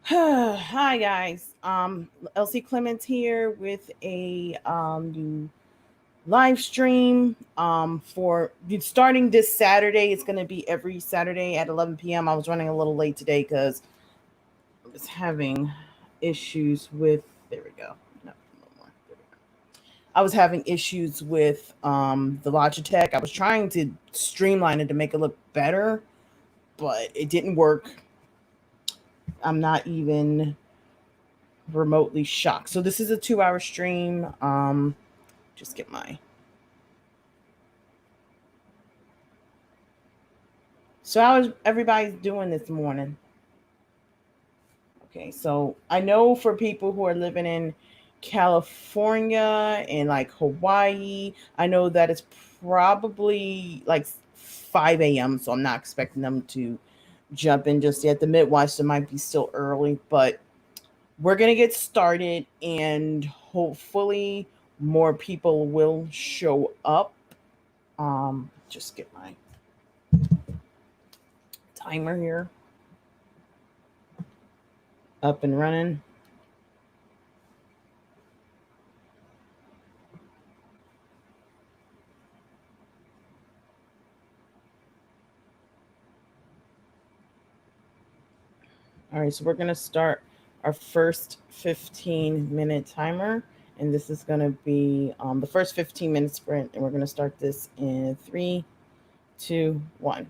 Hi guys. Elsie Clements here with a new live stream. For starting this Saturday, it's going to be every Saturday at 11 p.m. I was running a little late today because I was having issues with. There we go. No, no more. There we go. I was having issues with the Logitech. I was trying to streamline it to make it look better, but it didn't work. I'm not even remotely shocked. So this is a 2 hour stream. Just get my. So how is everybody doing this morning? Okay, so I know for people who are living in California and like Hawaii, I know that it's probably like 5 a.m. So I'm not expecting them to jump in just yet. The Midwest, it might be still early, but we're gonna get started and hopefully more people will show up. Just get my timer here up and running. All right, so we're gonna start our first 15-minute timer, and this is gonna be the first 15-minute sprint, and we're gonna start this in 3, 2, 1.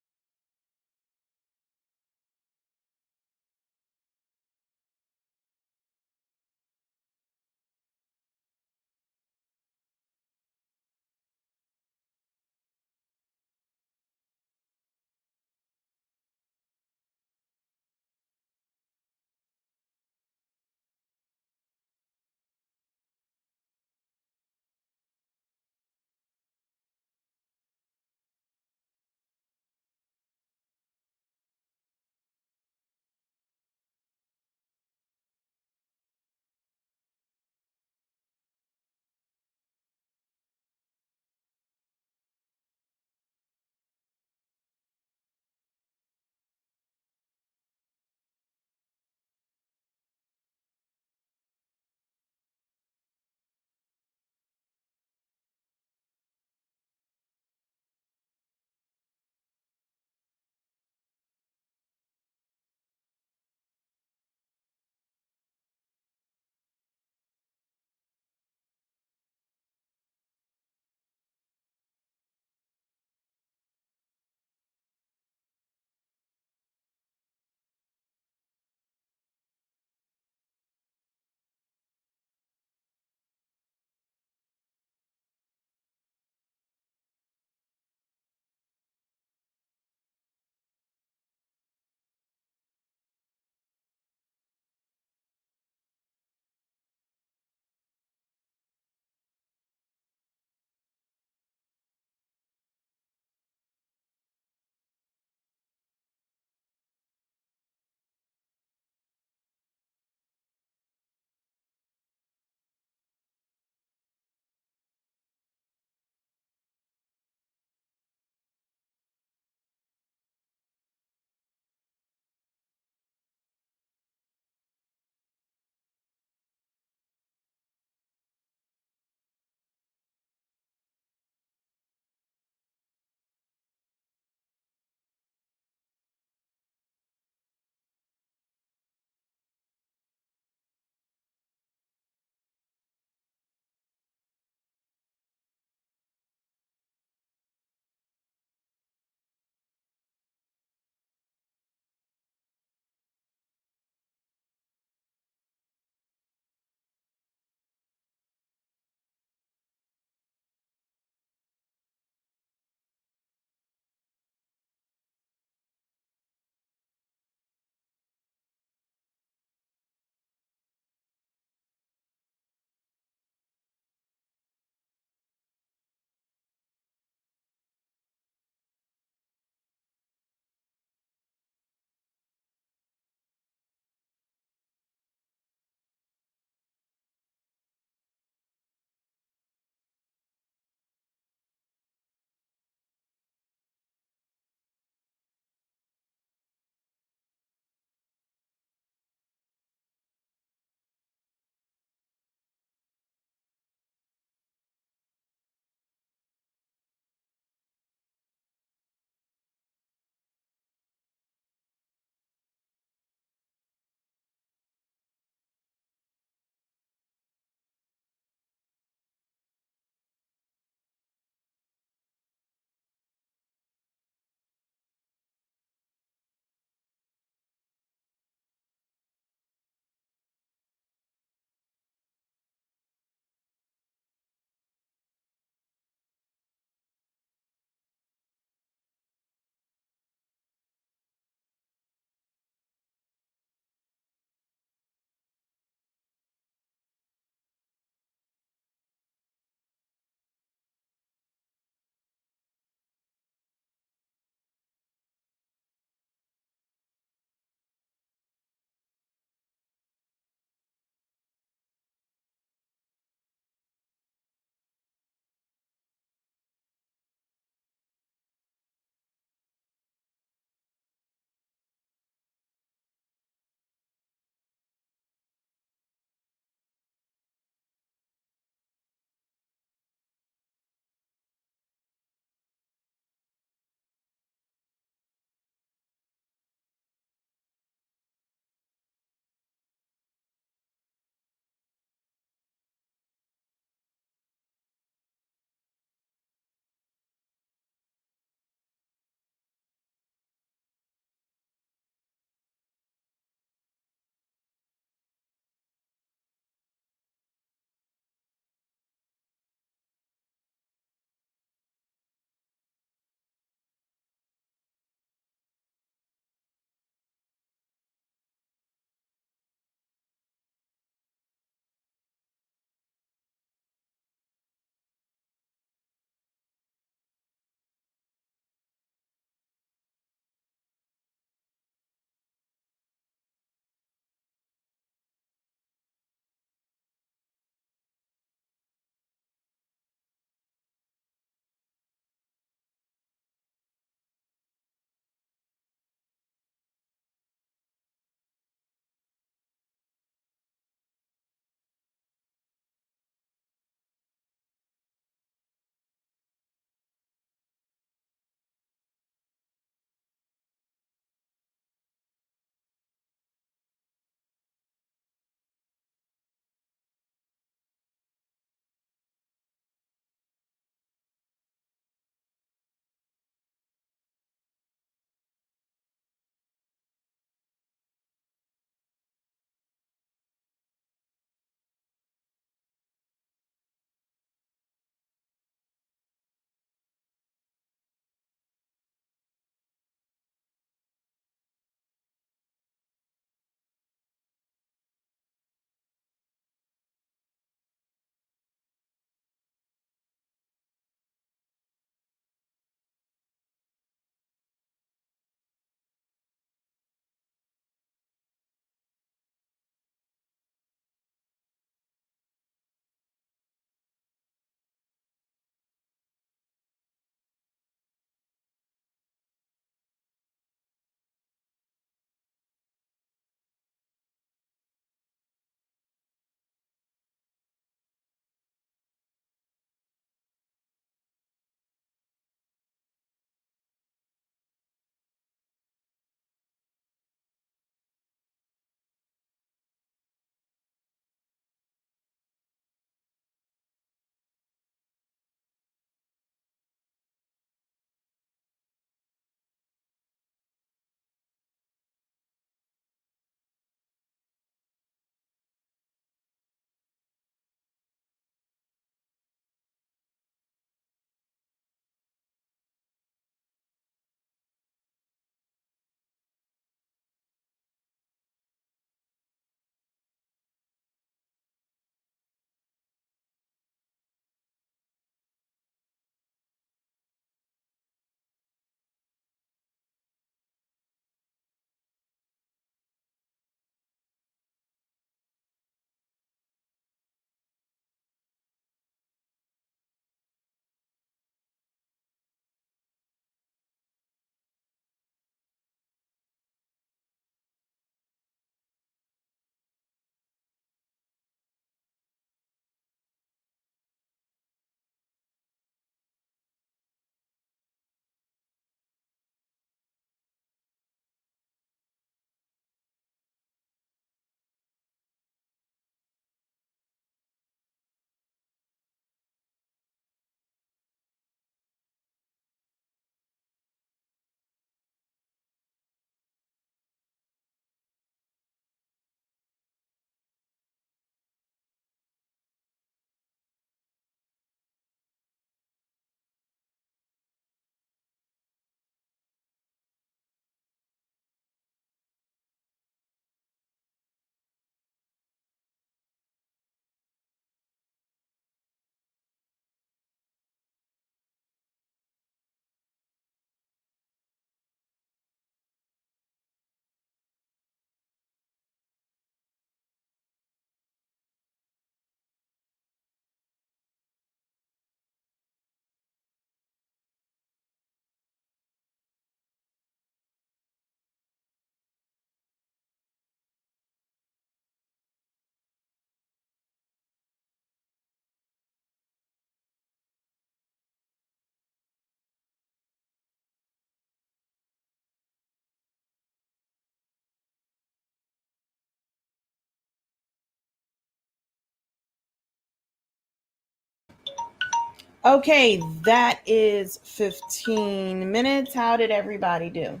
Okay, that is 15 minutes. How did everybody do?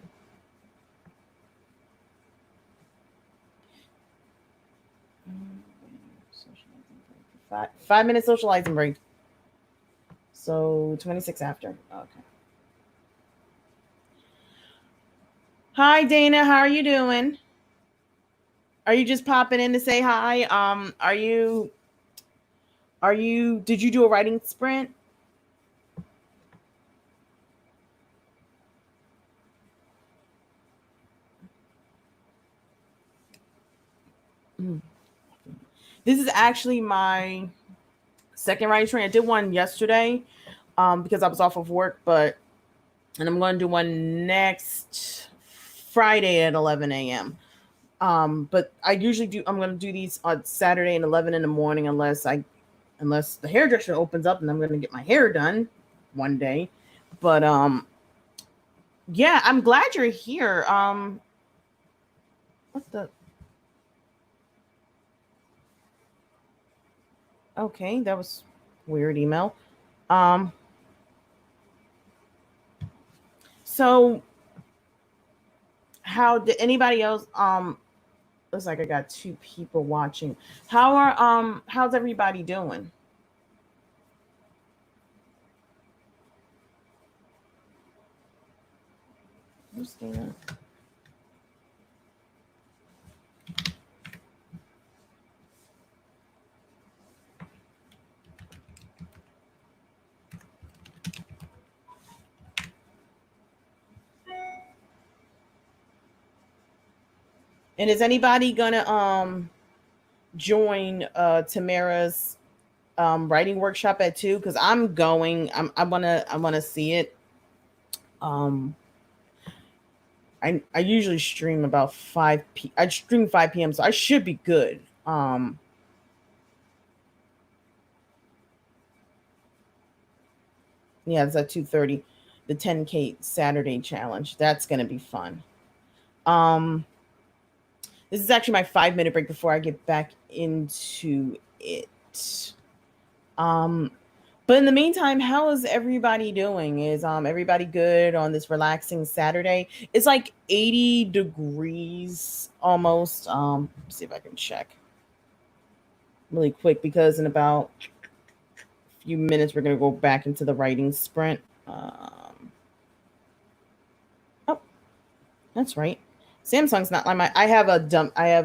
Five minute socializing break. So 26 after. Okay. Hi Dana, how are you doing? Are you just popping in to say hi? Did you do a writing sprint? This is actually my second writing sprint. I did one yesterday because I was off of work, and I'm going to do one next Friday at 11 a.m. But I usually do. I'm going to do these on Saturday and 11 in the morning, unless the hairdresser opens up and I'm going to get my hair done one day. But yeah, I'm glad you're here. What's the? Okay, that was weird email. So how did anybody else? Looks like I got two people watching. How's everybody doing? Who's Dana? And is anybody gonna join Tamara's writing workshop at 2? Because I'm going. I wanna see it. Um I usually stream about 5 p. I stream 5 p.m. so I should be good. Yeah, it's at 2:30. The 10K Saturday challenge. That's gonna be fun. Um this is actually my 5 minute break before I get back into it. Um but in the meantime, how is everybody doing? Is everybody good on this relaxing Saturday? It's like 80 degrees almost. See if I can check really quick because in about a few minutes we're gonna go back into the writing sprint. Oh, that's right. Samsung's not like my. I have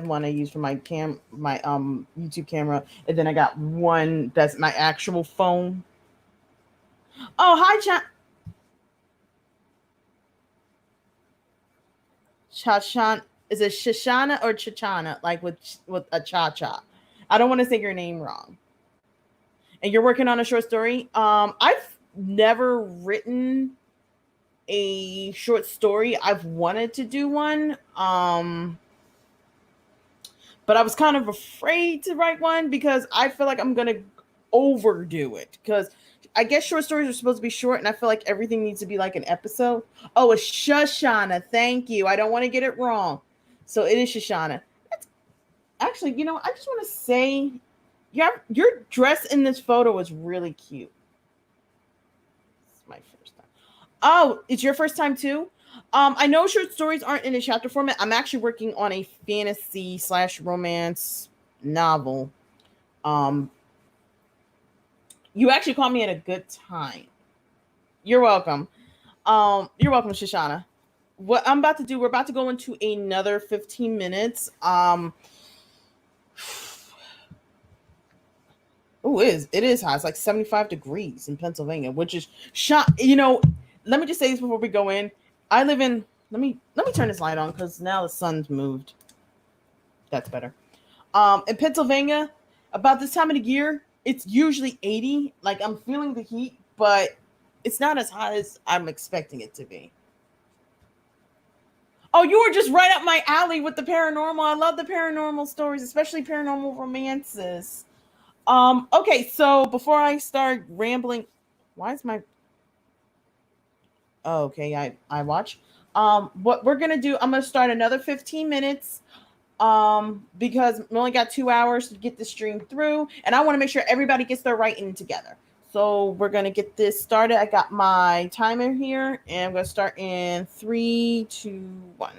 one I use for my YouTube camera, and then I got one that's my actual phone. Oh, hi, Chashan. Is it Shoshana or Chachana? Like with a cha cha. I don't want to say your name wrong. And you're working on a short story. I've never written a short story. I've wanted to do one. But I was kind of afraid to write one because I feel like I'm gonna overdo it. Because I guess short stories are supposed to be short, and I feel like everything needs to be like an episode. Oh, it's Shoshana. Thank you. I don't want to get it wrong. So it is Shoshana. That's, actually, I just want to say, your dress in this photo is really cute. It's my first time. Oh, it's your first time too? I know short stories aren't in a chapter format. I'm actually working on a fantasy / romance novel. Um, you actually called me at a good time. You're welcome. You're welcome, Shoshana. What I'm about to do, we're about to go into another 15 minutes. Oh, it is hot. It's like 75 degrees in Pennsylvania, which is shot. Let me just say this before we go in. I live in. Let me turn this light on because now the sun's moved. That's better. In Pennsylvania, about this time of the year, it's usually 80. Like I'm feeling the heat, but it's not as hot as I'm expecting it to be. Oh, you were just right up my alley with the paranormal. I love the paranormal stories, especially paranormal romances. Okay, so before I start rambling, why is my oh, okay, I watch. What we're gonna do, I'm gonna start another 15 minutes. Because we only got 2 hours to get the stream through, and I want to make sure everybody gets their writing together. So we're gonna get this started. I got my timer here, and I'm gonna start in 3, 2, 1.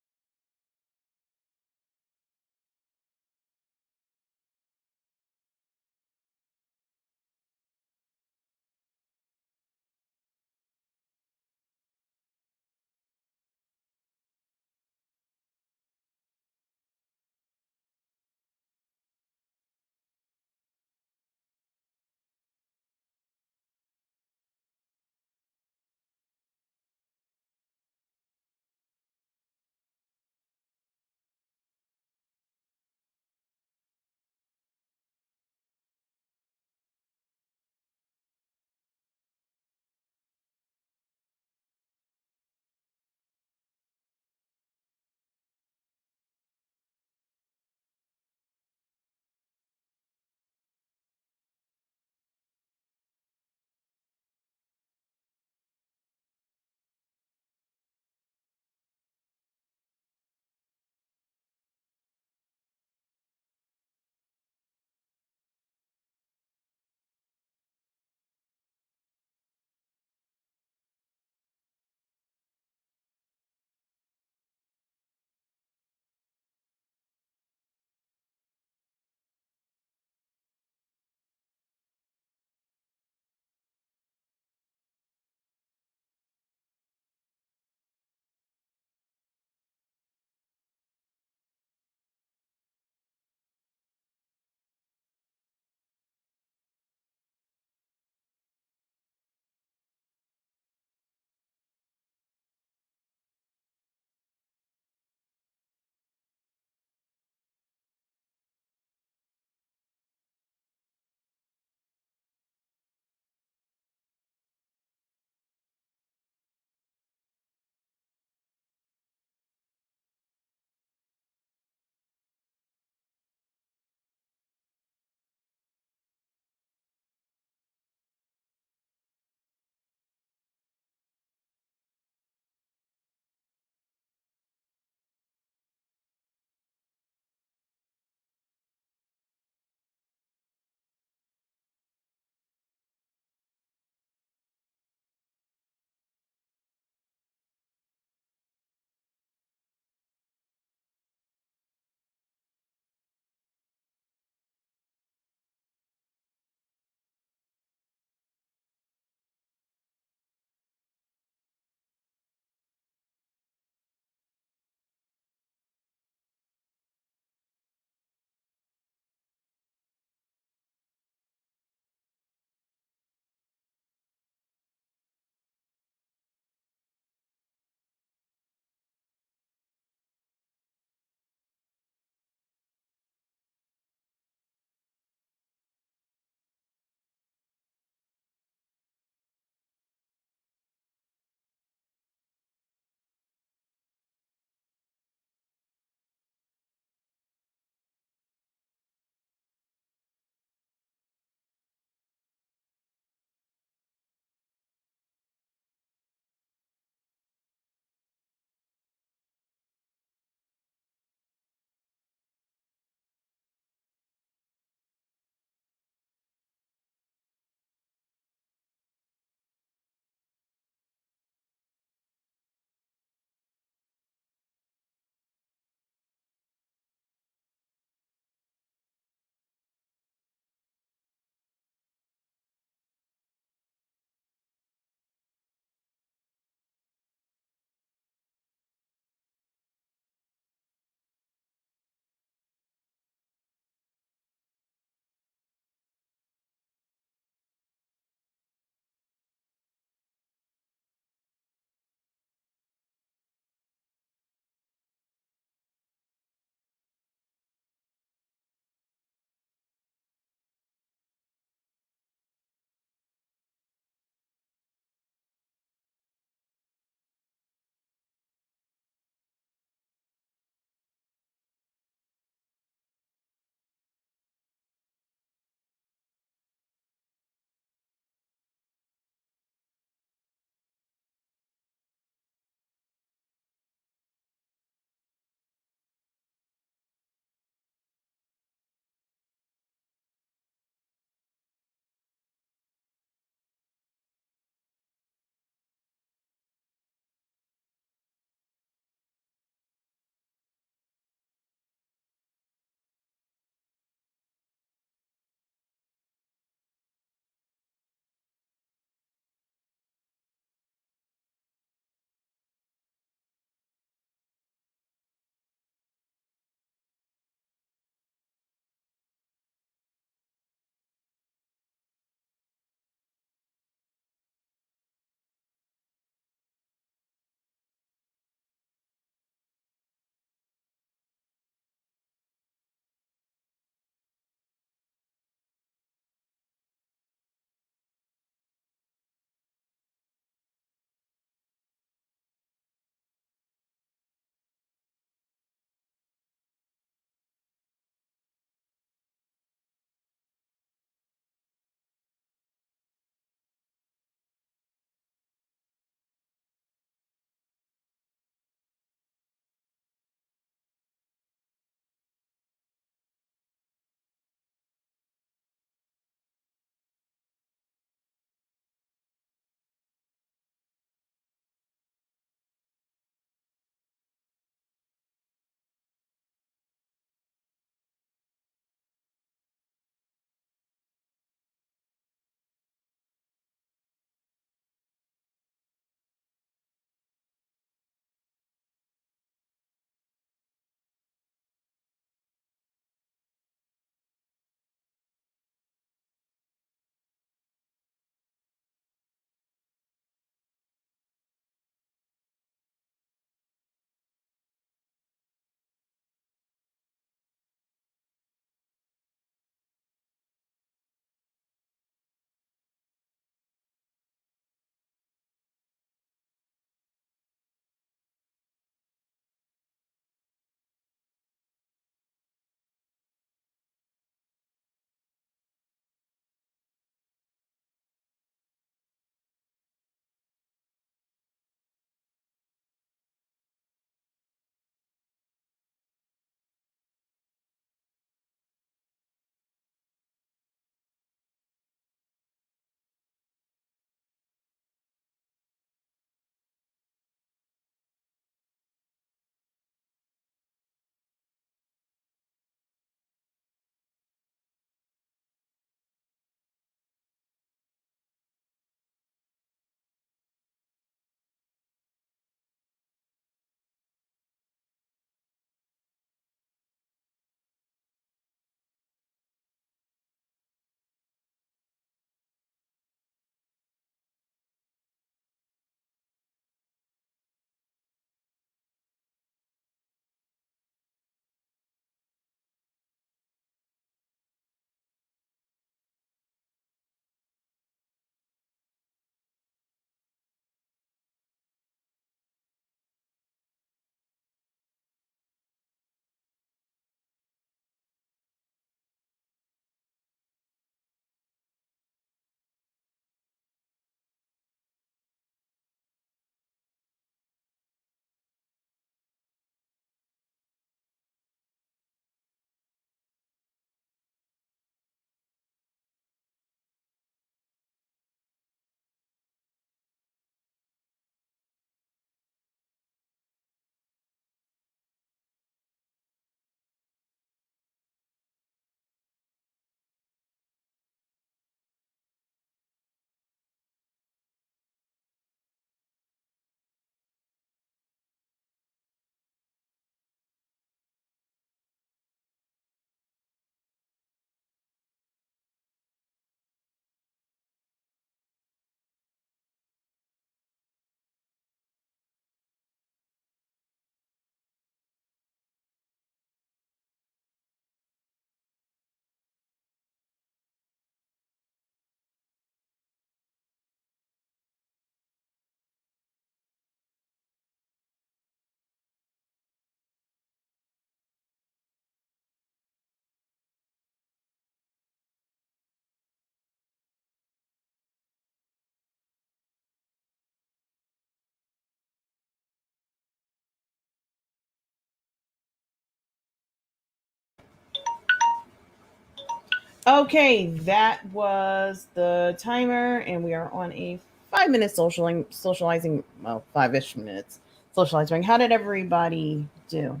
Okay, that was the timer, and we are on a 5 minute socializing, well, 5-ish minutes socializing. How did everybody do?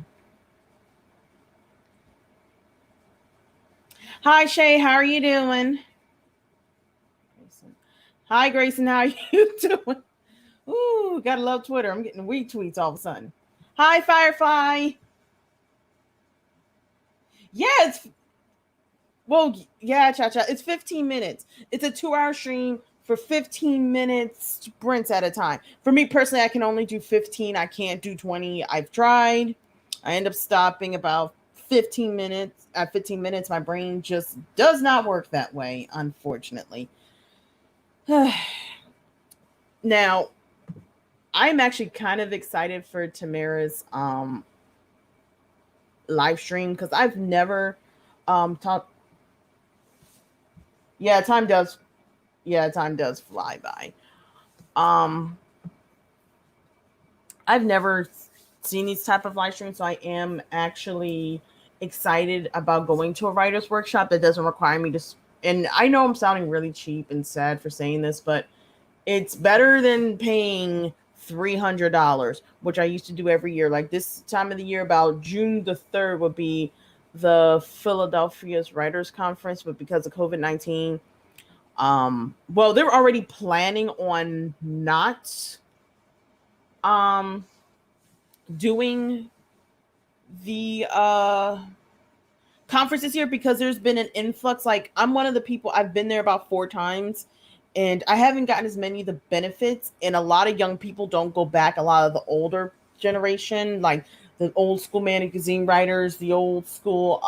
Hi, Shay. How are you doing? Grayson. Hi, Grayson. How are you doing? Ooh, gotta love Twitter. I'm getting weed tweets all of a sudden. Hi, Firefly. Yeah, it's well, yeah, Cha Cha. It's 15 minutes. It's a 2 hour stream for 15 minutes sprints at a time. For me personally, I can only do 15. I can't do 20. I've tried. I end up stopping about 15 minutes. At 15 minutes, my brain just does not work that way, unfortunately. Now, I'm actually kind of excited for Tamara's live stream because I've never talked. Yeah, time does fly by. Um, I've never seen these type of live streams, so I am actually excited about going to a writer's workshop that doesn't require me to. And I know I'm sounding really cheap and sad for saying this, but it's better than paying $300, which I used to do every year. Like this time of the year, about June the 3rd would be the Philadelphia's Writers Conference, but because of COVID-19, well, they're already planning on not um doing the conference this year because there's been an influx. Like I'm one of the people, I've been there about 4 times and I haven't gotten as many of the benefits, and a lot of young people don't go back. A lot of the older generation, like the old school magazine writers, the old school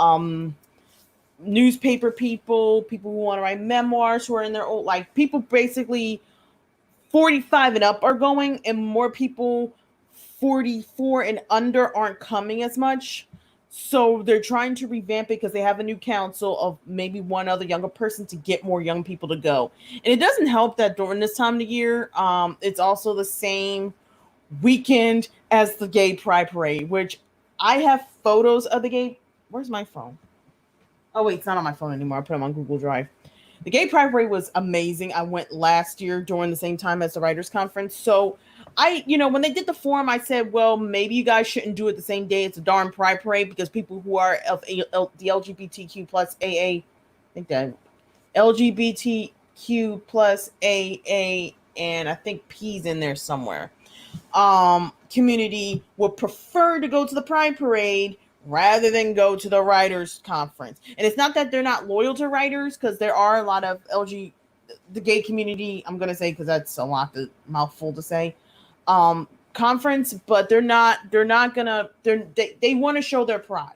newspaper people who want to write memoirs, who are in their old, like people basically 45 and up are going, and more people 44 and under aren't coming as much. So they're trying to revamp it because they have a new council of maybe one other younger person to get more young people to go. And it doesn't help that during this time of the year, it's also the same weekend as the Gay Pride Parade, which I have photos of the gay. Where's my phone? Oh wait, it's not on my phone anymore. I put them on Google Drive. The Gay Pride Parade was amazing. I went last year during the same time as the Writers Conference. So when they did the forum, I said, well, maybe you guys shouldn't do it the same day as the darn Pride Parade because people who are of the LGBTQ plus AA, I think that LGBTQ plus AA, and I think P's in there somewhere, community would prefer to go to the Pride Parade rather than go to the writers conference. And it's not that they're not loyal to writers, because there are a lot of the gay community, I'm going to say, because that's a lot, the mouthful to say, conference, but they're not gonna, they want to show their pride.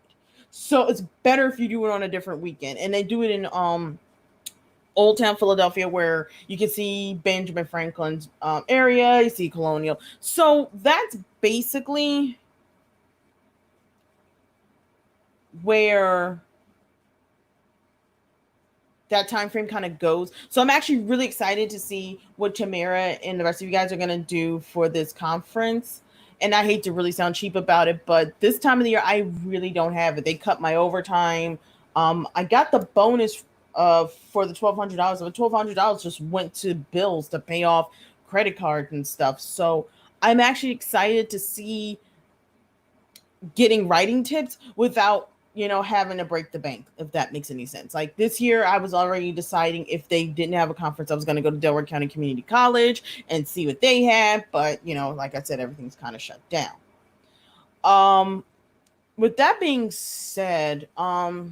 So it's better if you do it on a different weekend. And they do it in Old Town Philadelphia, where you can see Benjamin Franklin's area, you see Colonial. So that's basically where that time frame kind of goes. So I'm actually really excited to see what Tamara and the rest of you guys are going to do for this conference. And I hate to really sound cheap about it, but this time of the year, I really don't have it. They cut my overtime. I got the bonus for the $1,200. The $1,200 just went to bills to pay off credit cards and stuff. So I'm actually excited to see getting writing tips without having to break the bank, if that makes any sense. Like this year, I was already deciding if they didn't have a conference, I was going to go to Delaware County Community College and see what they had. But, like I said, everything's kind of shut down. With that being said, what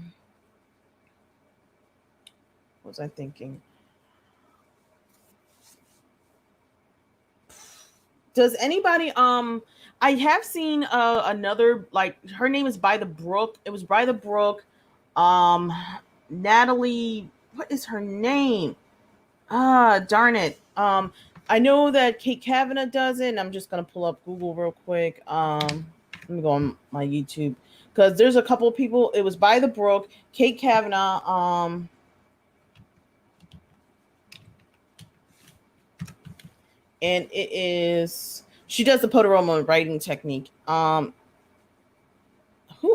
was I thinking? Does anybody I have seen another, like, her name is By the Brook. It was By the Brook. Natalie, what is her name? Darn it. I know that Kate Kavanaugh does it, and I'm just gonna pull up Google real quick. Let me go on my YouTube because there's a couple of people. It was By the Brook, Kate Kavanaugh, and it is, she does the Podoroma writing technique. Who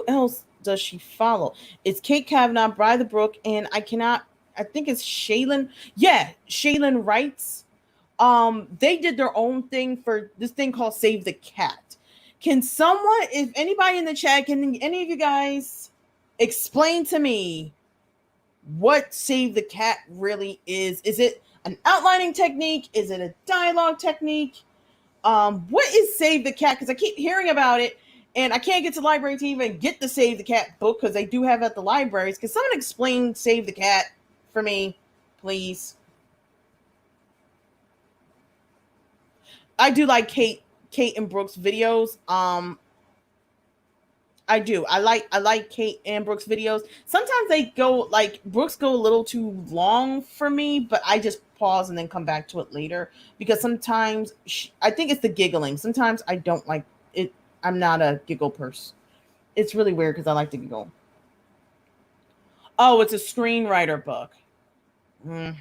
else? does she follow? It's Kate Kavanaugh, By the Brook, and I think it's Shaylin. Yeah, Shaylin Writes. They did their own thing for this thing called Save the Cat. Can someone, if anybody in the chat, can any of you guys explain to me what Save the Cat really is? Is it an outlining technique? Is it a dialogue technique? What is Save the Cat? Because I keep hearing about it, and I can't get to the library to even get the Save the Cat book because they do have it at the libraries. Can someone explain Save the Cat for me, please? I do like Kate and Brooks videos. I do. I like Kate and Brooks videos. Sometimes they go like Brooks go a little too long for me, but I just pause and then come back to it later because sometimes I think it's the giggling. Sometimes I don't like it. I'm not a giggle person. It's really weird because I like to giggle. Oh, it's a screenwriter book. Mm,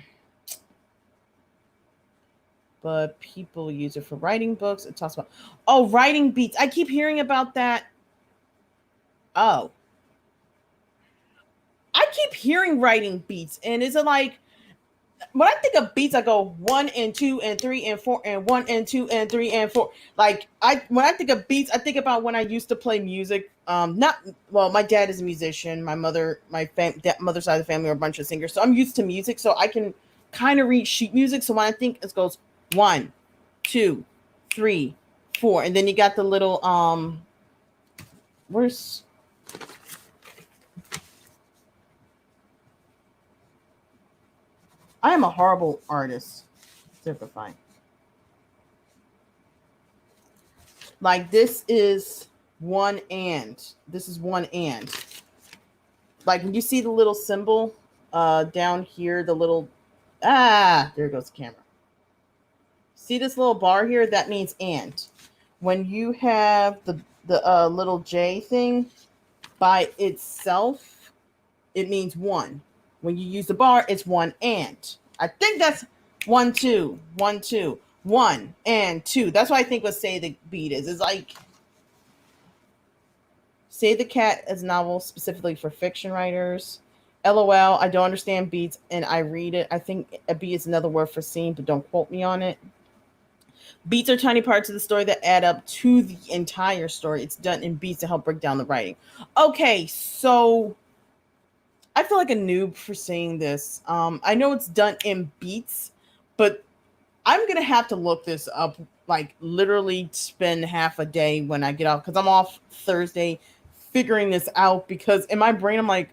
but people use it for writing books. It talks about writing beats. I keep hearing about that. Oh, I keep hearing writing beats, and is it like when I think of beats, I go 1 and 2 and 3 and 4 and 1 and 2 and 3 and 4. Like when I think of beats, I think about when I used to play music. Not well, my dad is a musician. My mother, mother's side of the family are a bunch of singers, so I'm used to music, so I can kind of read sheet music. So when I think it goes 1, 2, 3, 4, and then you got the little where's I am a horrible artist. Simplifying. Like this is one and. Like when you see the little symbol down here, the little there goes the camera. See this little bar here? That means and. When you have the little J thing by itself, it means one. When you use the bar, it's one and. I think that's 1 2 1 2 1 and 2. That's what I think what Say the Beat is. It's like Say the Cat as a novel specifically for fiction writers. LOL, I don't understand beats and I read it. I think a beat is another word for scene, but don't quote me on it. Beats are tiny parts of the story that add up to the entire story. It's done in beats to help break down the writing. Okay, so I feel like a noob for saying this. I know it's done in beats, but I'm gonna have to look this up. Like literally spend half a day when I get off because I'm off Thursday, figuring this out. Because in my brain, I'm like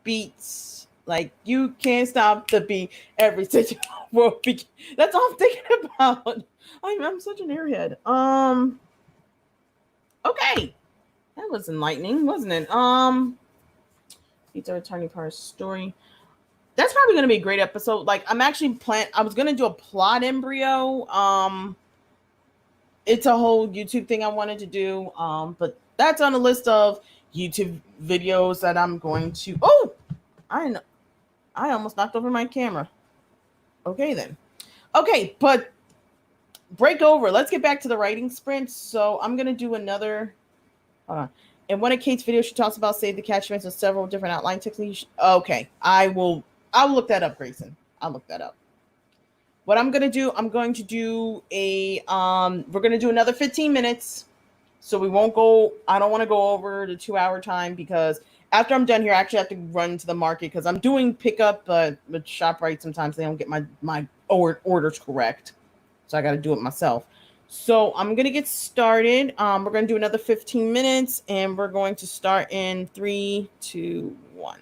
beats. Like you can't stop the beat every situation. That's all I'm thinking about. I'm such an airhead. Okay, that was enlightening, wasn't it? Beats are a tiny part of story. That's probably going to be a great episode. Like I'm actually I was going to do a plot embryo. It's a whole YouTube thing I wanted to do. But that's on the list of YouTube videos that I'm going to. Oh, I almost knocked over my camera. Okay then. Okay, but break over. Let's get back to the writing sprint. So I'm going to do another. Hold on. In one of Kate's videos, she talks about Save the Cat. She mentions several different outline techniques. Okay, I'll look that up, Grayson. I'll look that up. What I'm gonna do, I'm going to do we're gonna do another 15 minutes. So we won't go, I don't want to go over the 2 hour time because after I'm done here, I actually have to run to the market because I'm doing pickup, but with ShopRite, sometimes they don't get my orders correct. So I got to do it myself. So I'm going to get started. We're going to do another 15 minutes and we're going to start in 3, 2, 1.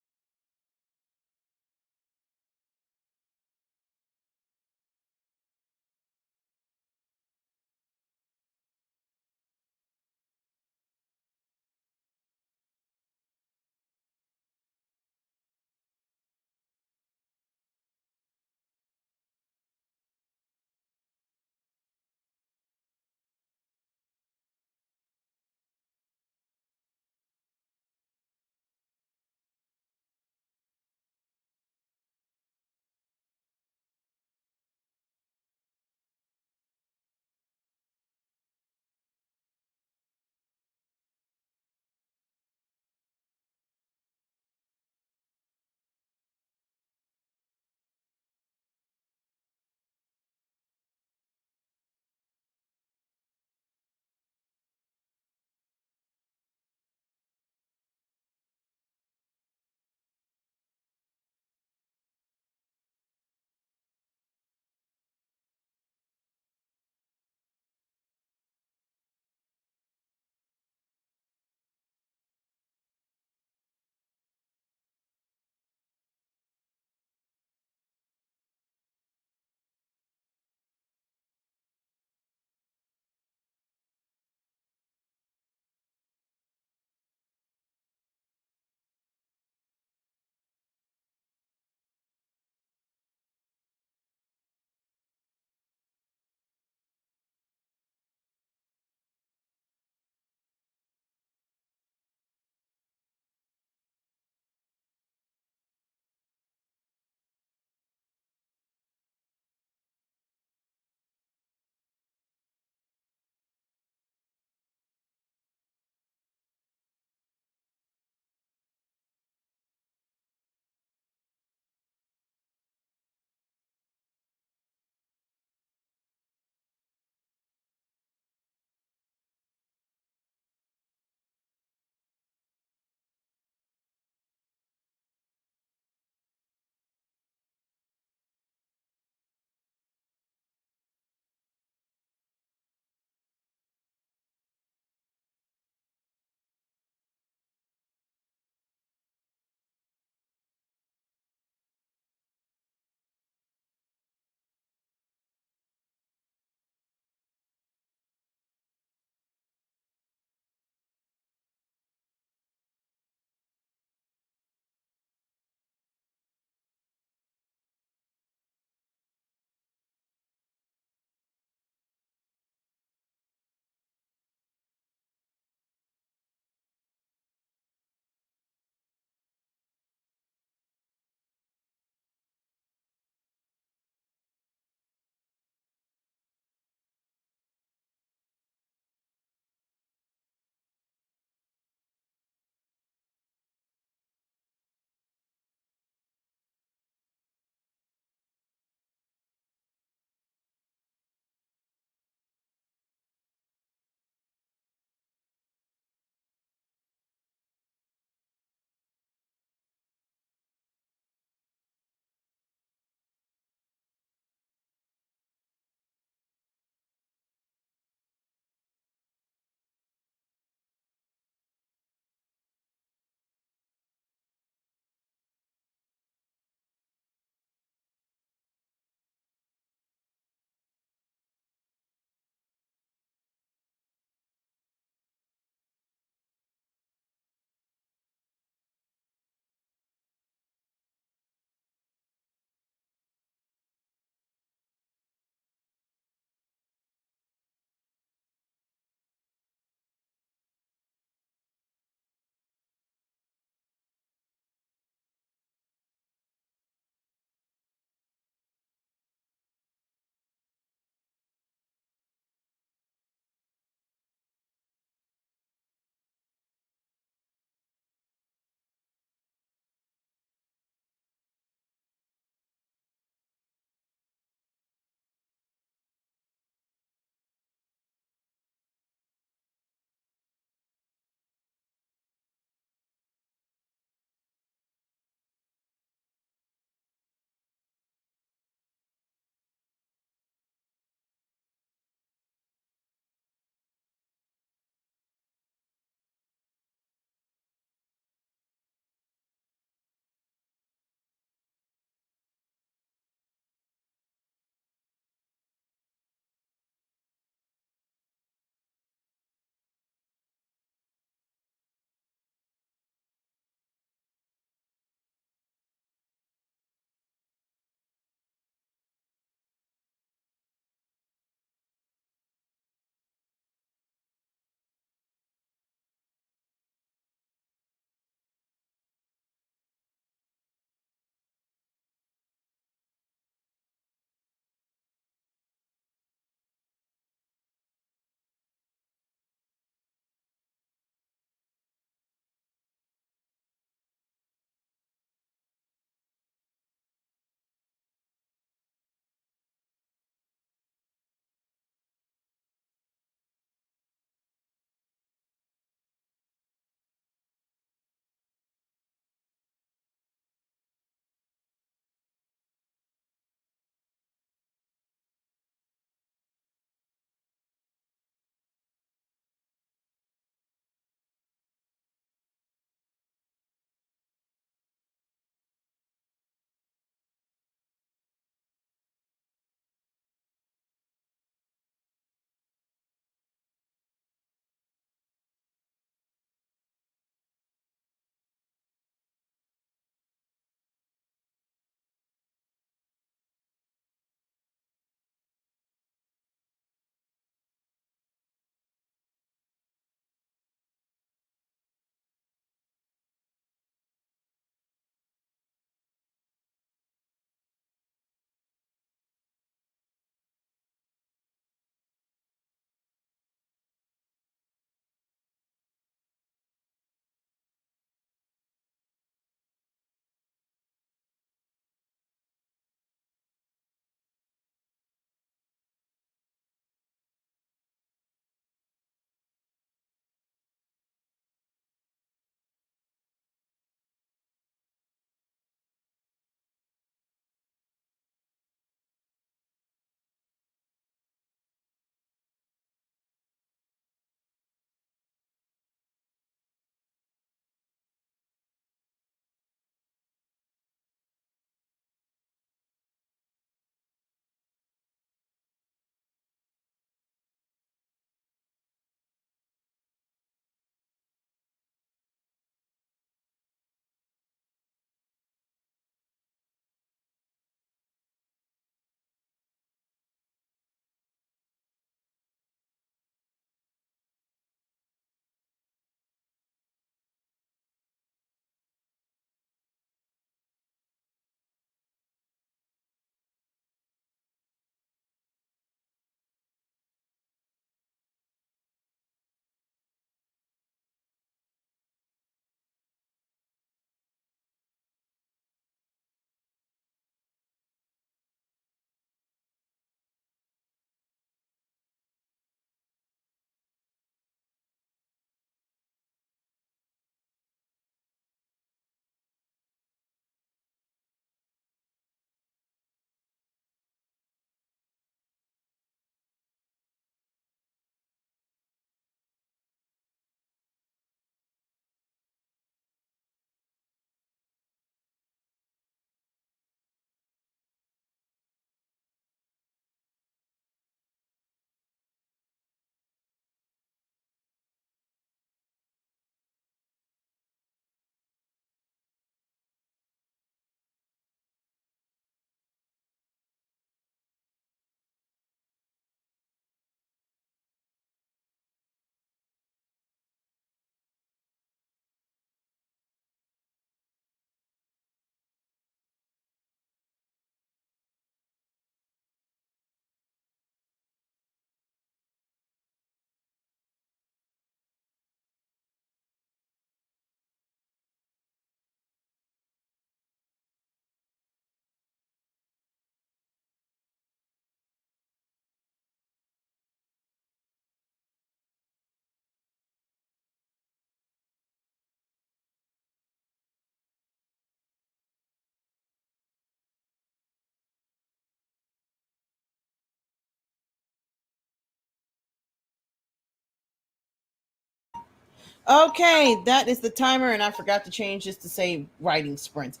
Okay, that is the timer, and I forgot to change this to say writing sprints.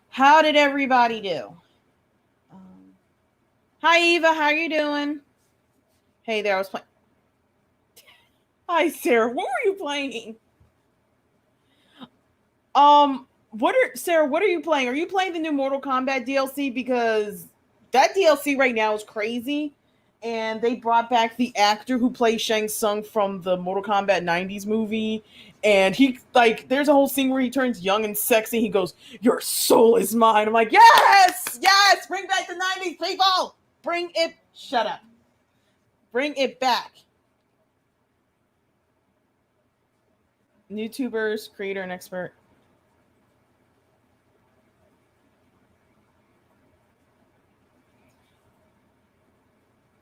How did everybody do? Um, Hi, Eva. How you doing? Hey there. I was playing. Hi, Sarah. What were you playing? What are Sarah? What are you playing? Are you playing the new Mortal Kombat DLC? Because that DLC right now is crazy, and they brought back the actor who plays Shang Tsung from the Mortal Kombat '90s movie, and he like there's a whole scene where he turns young and sexy. He goes, "Your soul is mine." I'm like, yes, yes, bring back the '90s, people. Bring it. Shut up. Bring it back. YouTubers, creator, and expert.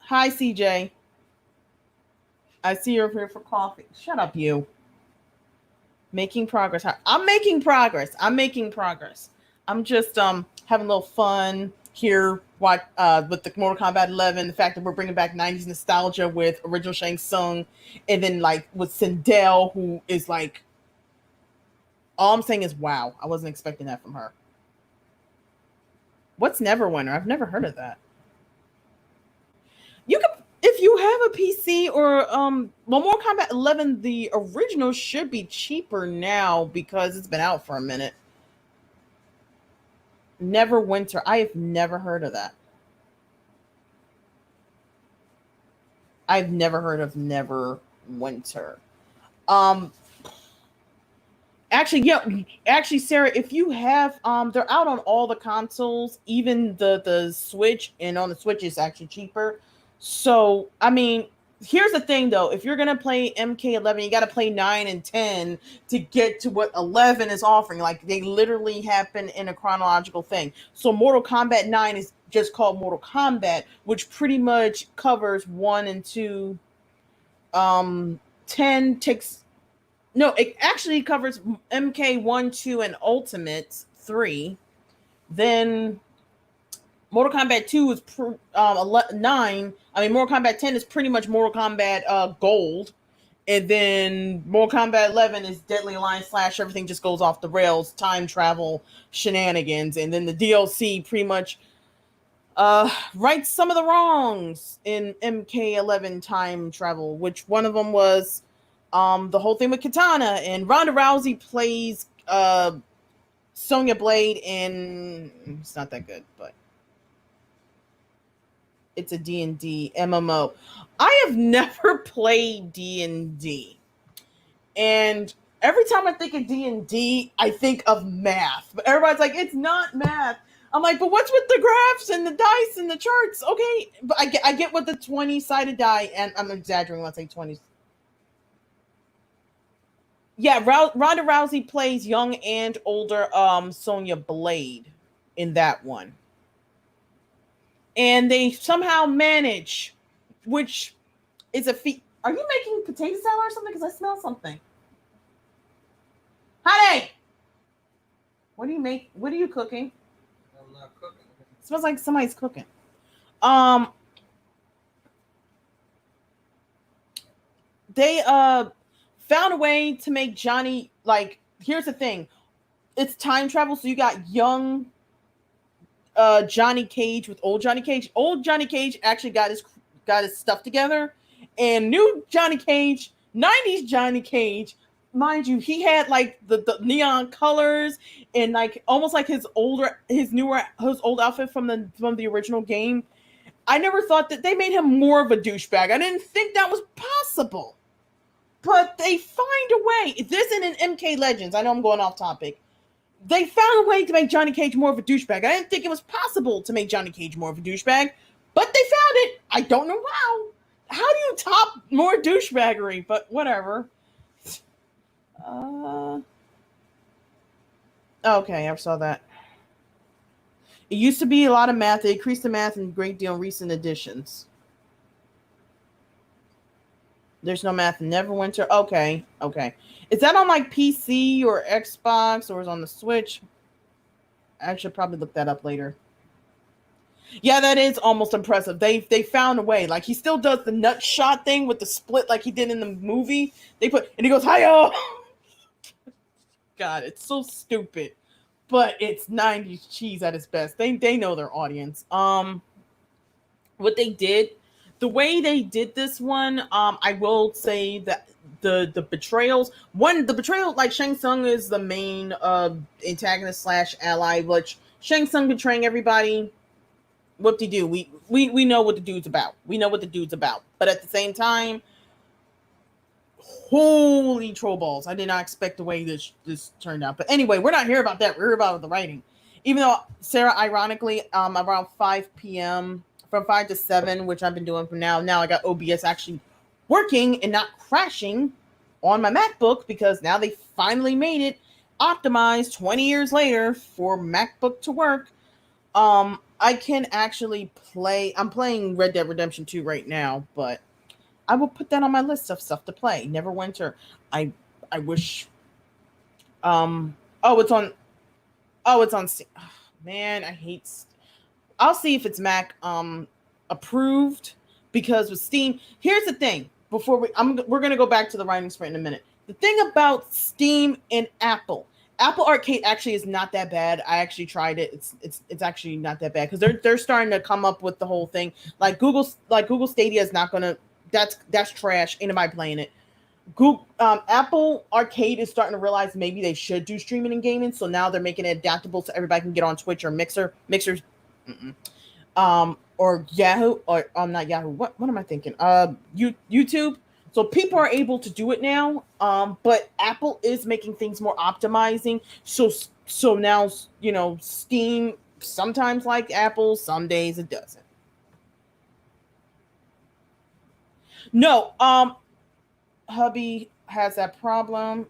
Hi, CJ. I see you're here for coffee. Shut up, you. Making progress. I'm making progress. I'm making progress. I'm just having a little fun here with the Mortal Kombat 11. The fact that we're bringing back '90s nostalgia with original Shang Tsung, and then like with Sindel, who is like, all I'm saying is wow. I wasn't expecting that from her. What's Neverwinter? I've never heard of that. You can, if you have a PC or well, Mortal Kombat 11, the original should be cheaper now because it's been out for a minute. Neverwinter. I have never heard of that. I've never heard of Neverwinter. Um Actually, yeah, actually, Sarah, if you have they're out on all the consoles, even the Switch, and on the Switch it's actually cheaper. So, I mean, here's the thing though, if you're gonna play MK11, you gotta play 9 and 10 to get to what 11 is offering. Like they literally happen in a chronological thing. So Mortal Kombat 9 is just called Mortal Kombat, which pretty much covers 1 and 2. 10 takes no, it actually covers MK1, 2, and Ultimate 3. Then Mortal Kombat 2 is 9. I mean, Mortal Kombat 10 is pretty much Mortal Kombat Gold. And then Mortal Kombat 11 is Deadly Alliance slash everything just goes off the rails, time travel shenanigans. And then the DLC pretty much rights some of the wrongs in MK11 time travel, which one of them was the whole thing with Katana, and Ronda Rousey plays Sonya Blade in, it's not that good, but it's a D&D MMO. I have never played D&D. And every time I think of D&D, I think of math. But everybody's like, it's not math. I'm like, but what's with the graphs and the dice and the charts? Okay, but I get what the 20-sided die, and I'm exaggerating when I say 20. Yeah, Ronda Rousey plays young and older Sonya Blade in that one. And they somehow manage, which is a feat. Are you making potato salad or something? Because I smell something. Honey! What do you make? What are you cooking? I'm not cooking. It smells like somebody's cooking. Um, they found a way to make Johnny, like, here's the thing. It's time travel, so you got young Johnny Cage with old Johnny Cage. Old Johnny Cage actually got his stuff together, and new Johnny Cage, '90s Johnny Cage, mind you, he had like the neon colors and like almost like his old outfit from the original game. I never thought that they made him more of a douchebag. I didn't think that was possible. But they find a way. This isn't an MK Legends. I know I'm going off topic. They found a way to make Johnny Cage more of a douchebag. I didn't think it was possible to make Johnny Cage more of a douchebag, but they found it. I don't know how. How do you top more douchebaggery? But whatever. Okay, I saw that. It used to be a lot of math. They increased the math a great deal in recent editions. There's no math in Neverwinter. Okay, okay. Is that on like PC or Xbox or is on the Switch? I should probably look that up later. Yeah, that is almost impressive. They found a way. Like he still does the nut shot thing with the split like he did in the movie. They put and he goes hiyo. God, it's so stupid, but it's '90s cheese at its best. They know their audience. What they did, the way they did this one, I will say that the betrayals, one the betrayal, like Shang Tsung is the main antagonist slash ally, which Shang Tsung betraying everybody. What to do? We know what the dude's about. We know what the dude's about. But at the same time, holy troll balls! I did not expect the way this turned out. But anyway, we're not here about that. We're here about the writing. Even though Sarah, ironically, around 5 p.m. from 5 to 7, which I've been doing from now. Now I got OBS actually working and not crashing on my MacBook because now they finally made it optimized 20 years later for MacBook to work. I can actually play. I'm playing Red Dead Redemption 2 right now, but I will put that on my list of stuff to play. Neverwinter. I I wish. Oh, it's on. Oh, it's on. Oh, man, I hate. I'll see if it's Mac approved because with Steam. Here's the thing. Before we're gonna go back to the writing sprint in a minute. The thing about Steam and Apple Arcade actually is not that bad. I actually tried it. It's actually not that bad because they're starting to come up with the whole thing. Google Stadia is not gonna. That's trash. Ain't nobody playing it. Google, Apple Arcade is starting to realize maybe they should do streaming and gaming. So now they're making it adaptable so everybody can get on Twitch or Mixer. Mixers, or Yahoo, or not Yahoo. What am I thinking? YouTube. So people are able to do it now. But Apple is making things more optimizing. So now Steam sometimes like Apple, some days it doesn't. No, hubby has that problem.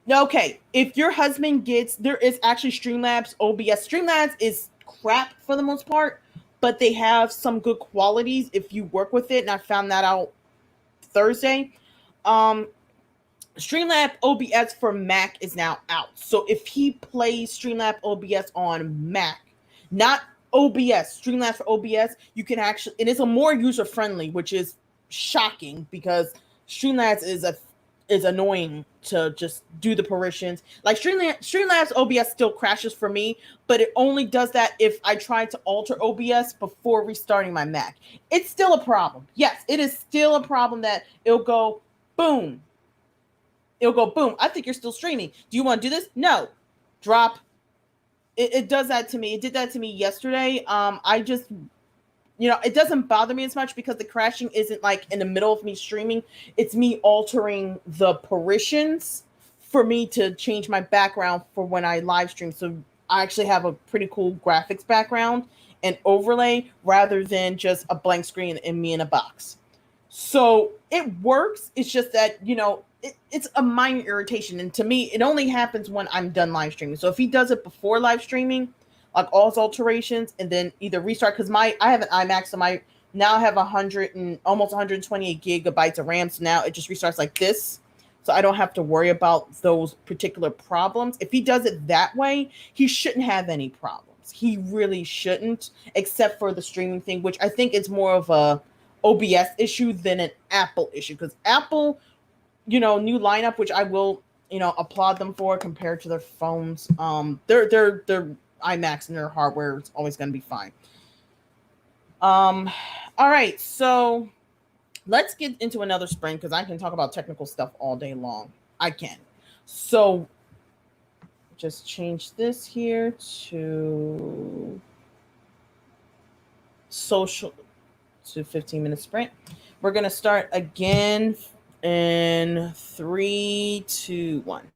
Okay, if your husband gets, there is actually Streamlabs OBS. Streamlabs is crap for the most part, but they have some good qualities if you work with it. And I found that out Thursday. Um, Streamlab OBS for Mac is now out. So if he plays Streamlab OBS on Mac, not OBS, Streamlabs for OBS, you can actually, and it's a more user friendly, which is shocking because Streamlabs is annoying to just do the partitions. Like Streamlabs OBS still crashes for me, but it only does that if I try to alter OBS before restarting my Mac. It's still a problem. Yes, it is still a problem that it'll go boom, it'll go boom. I think you're still streaming. Do you want to do this? No. Drop. It does that to me. It did that to me yesterday. I just, it doesn't bother me as much because the crashing isn't like in the middle of me streaming. It's me altering the partitions for me to change my background for when I live stream. So I actually have a pretty cool graphics background and overlay rather than just a blank screen and me in a box. So it works. It's just that, it's a minor irritation. And to me, it only happens when I'm done live streaming. So if he does it before live streaming, like all his alterations, and then either restart, because I have an iMac, so my now I have 100 and almost 128 gigabytes of RAM. So now it just restarts like this. So I don't have to worry about those particular problems. If he does it that way, he shouldn't have any problems. He really shouldn't, except for the streaming thing, which I think is more of a OBS issue than an Apple issue. Because Apple, new lineup, which I will, applaud them for compared to their phones. Their iMacs and their hardware is always going to be fine. All right, so let's get into another sprint because I can talk about technical stuff all day long. I can. So just change this here to social to 15-minute sprint. We're going to start again in 3, 2, 1.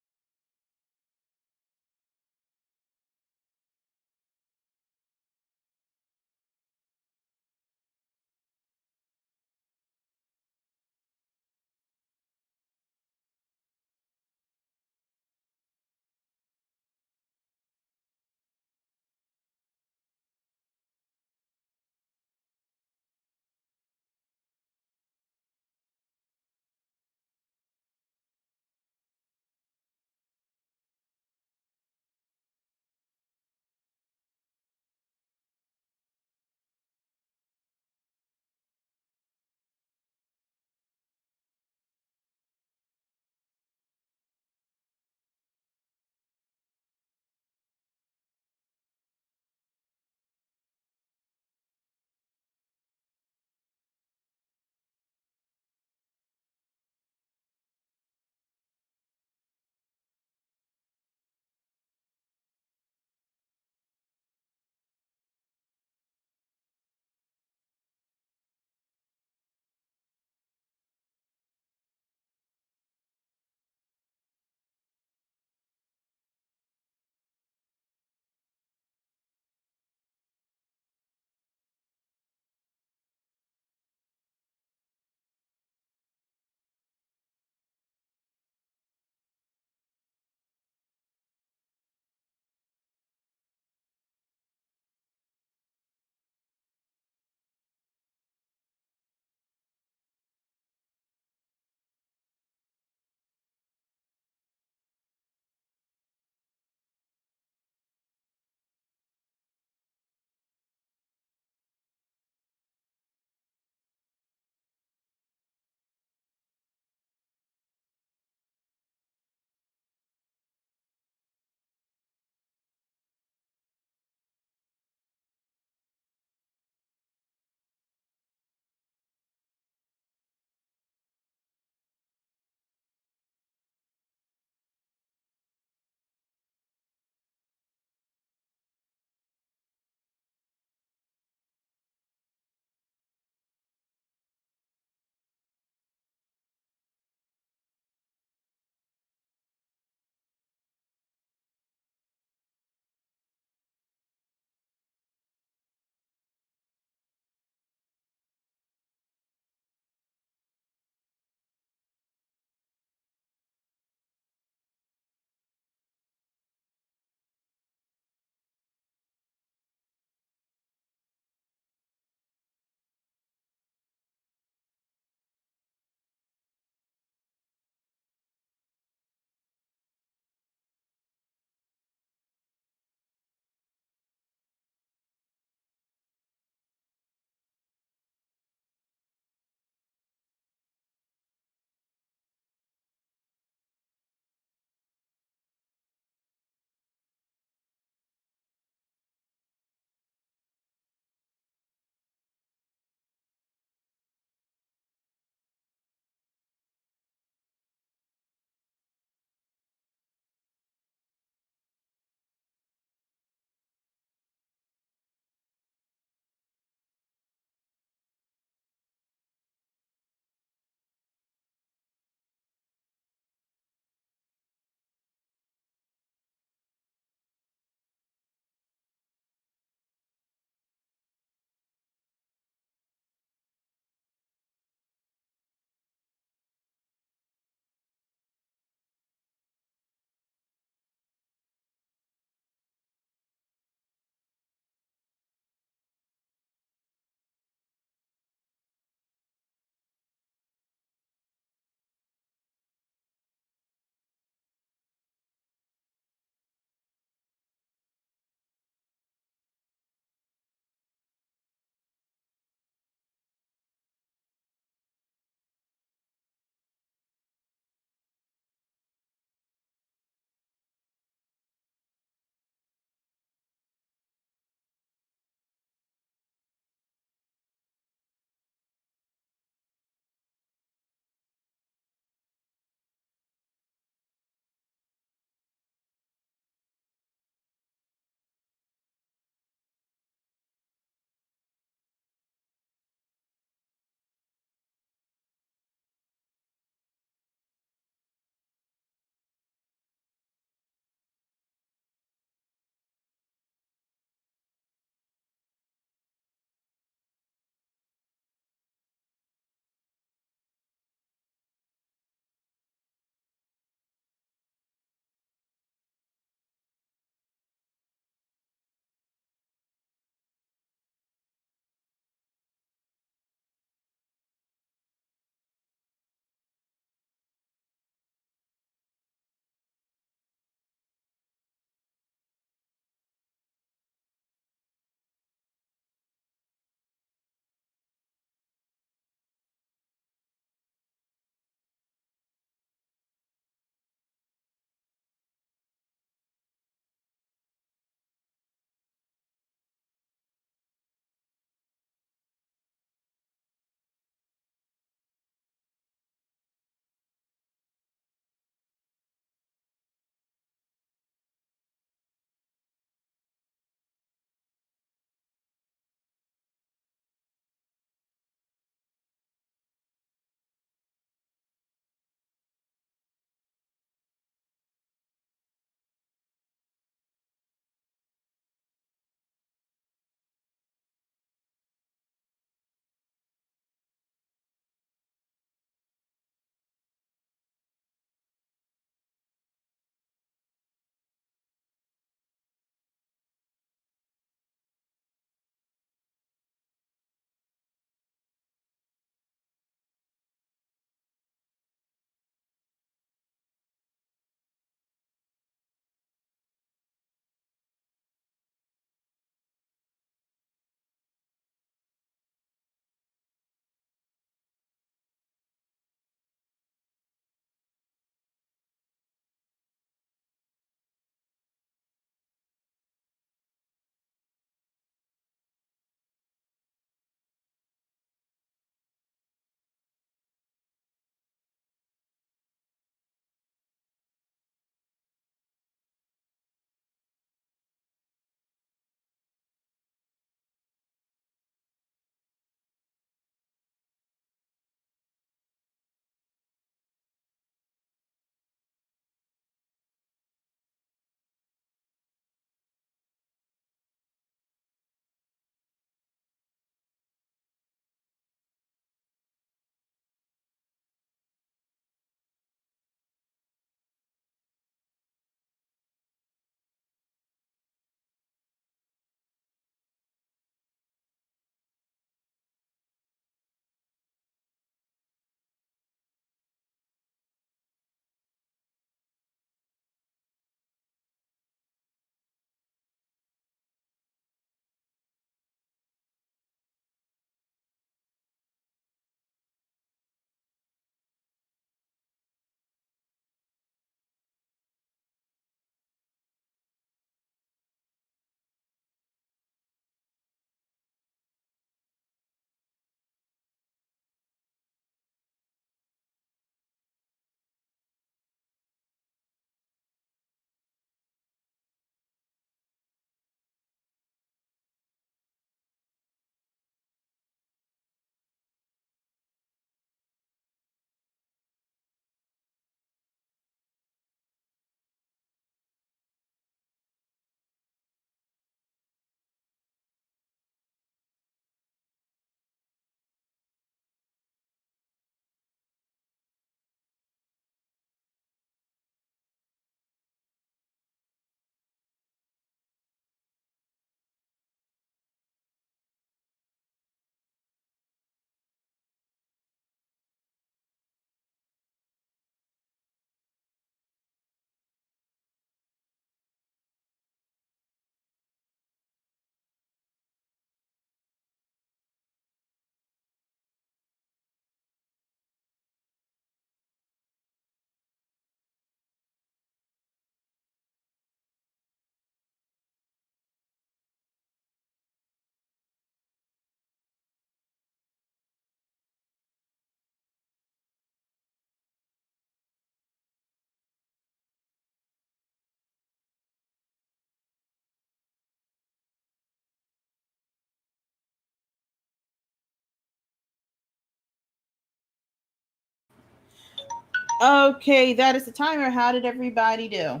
Okay, that is the timer. How did everybody do?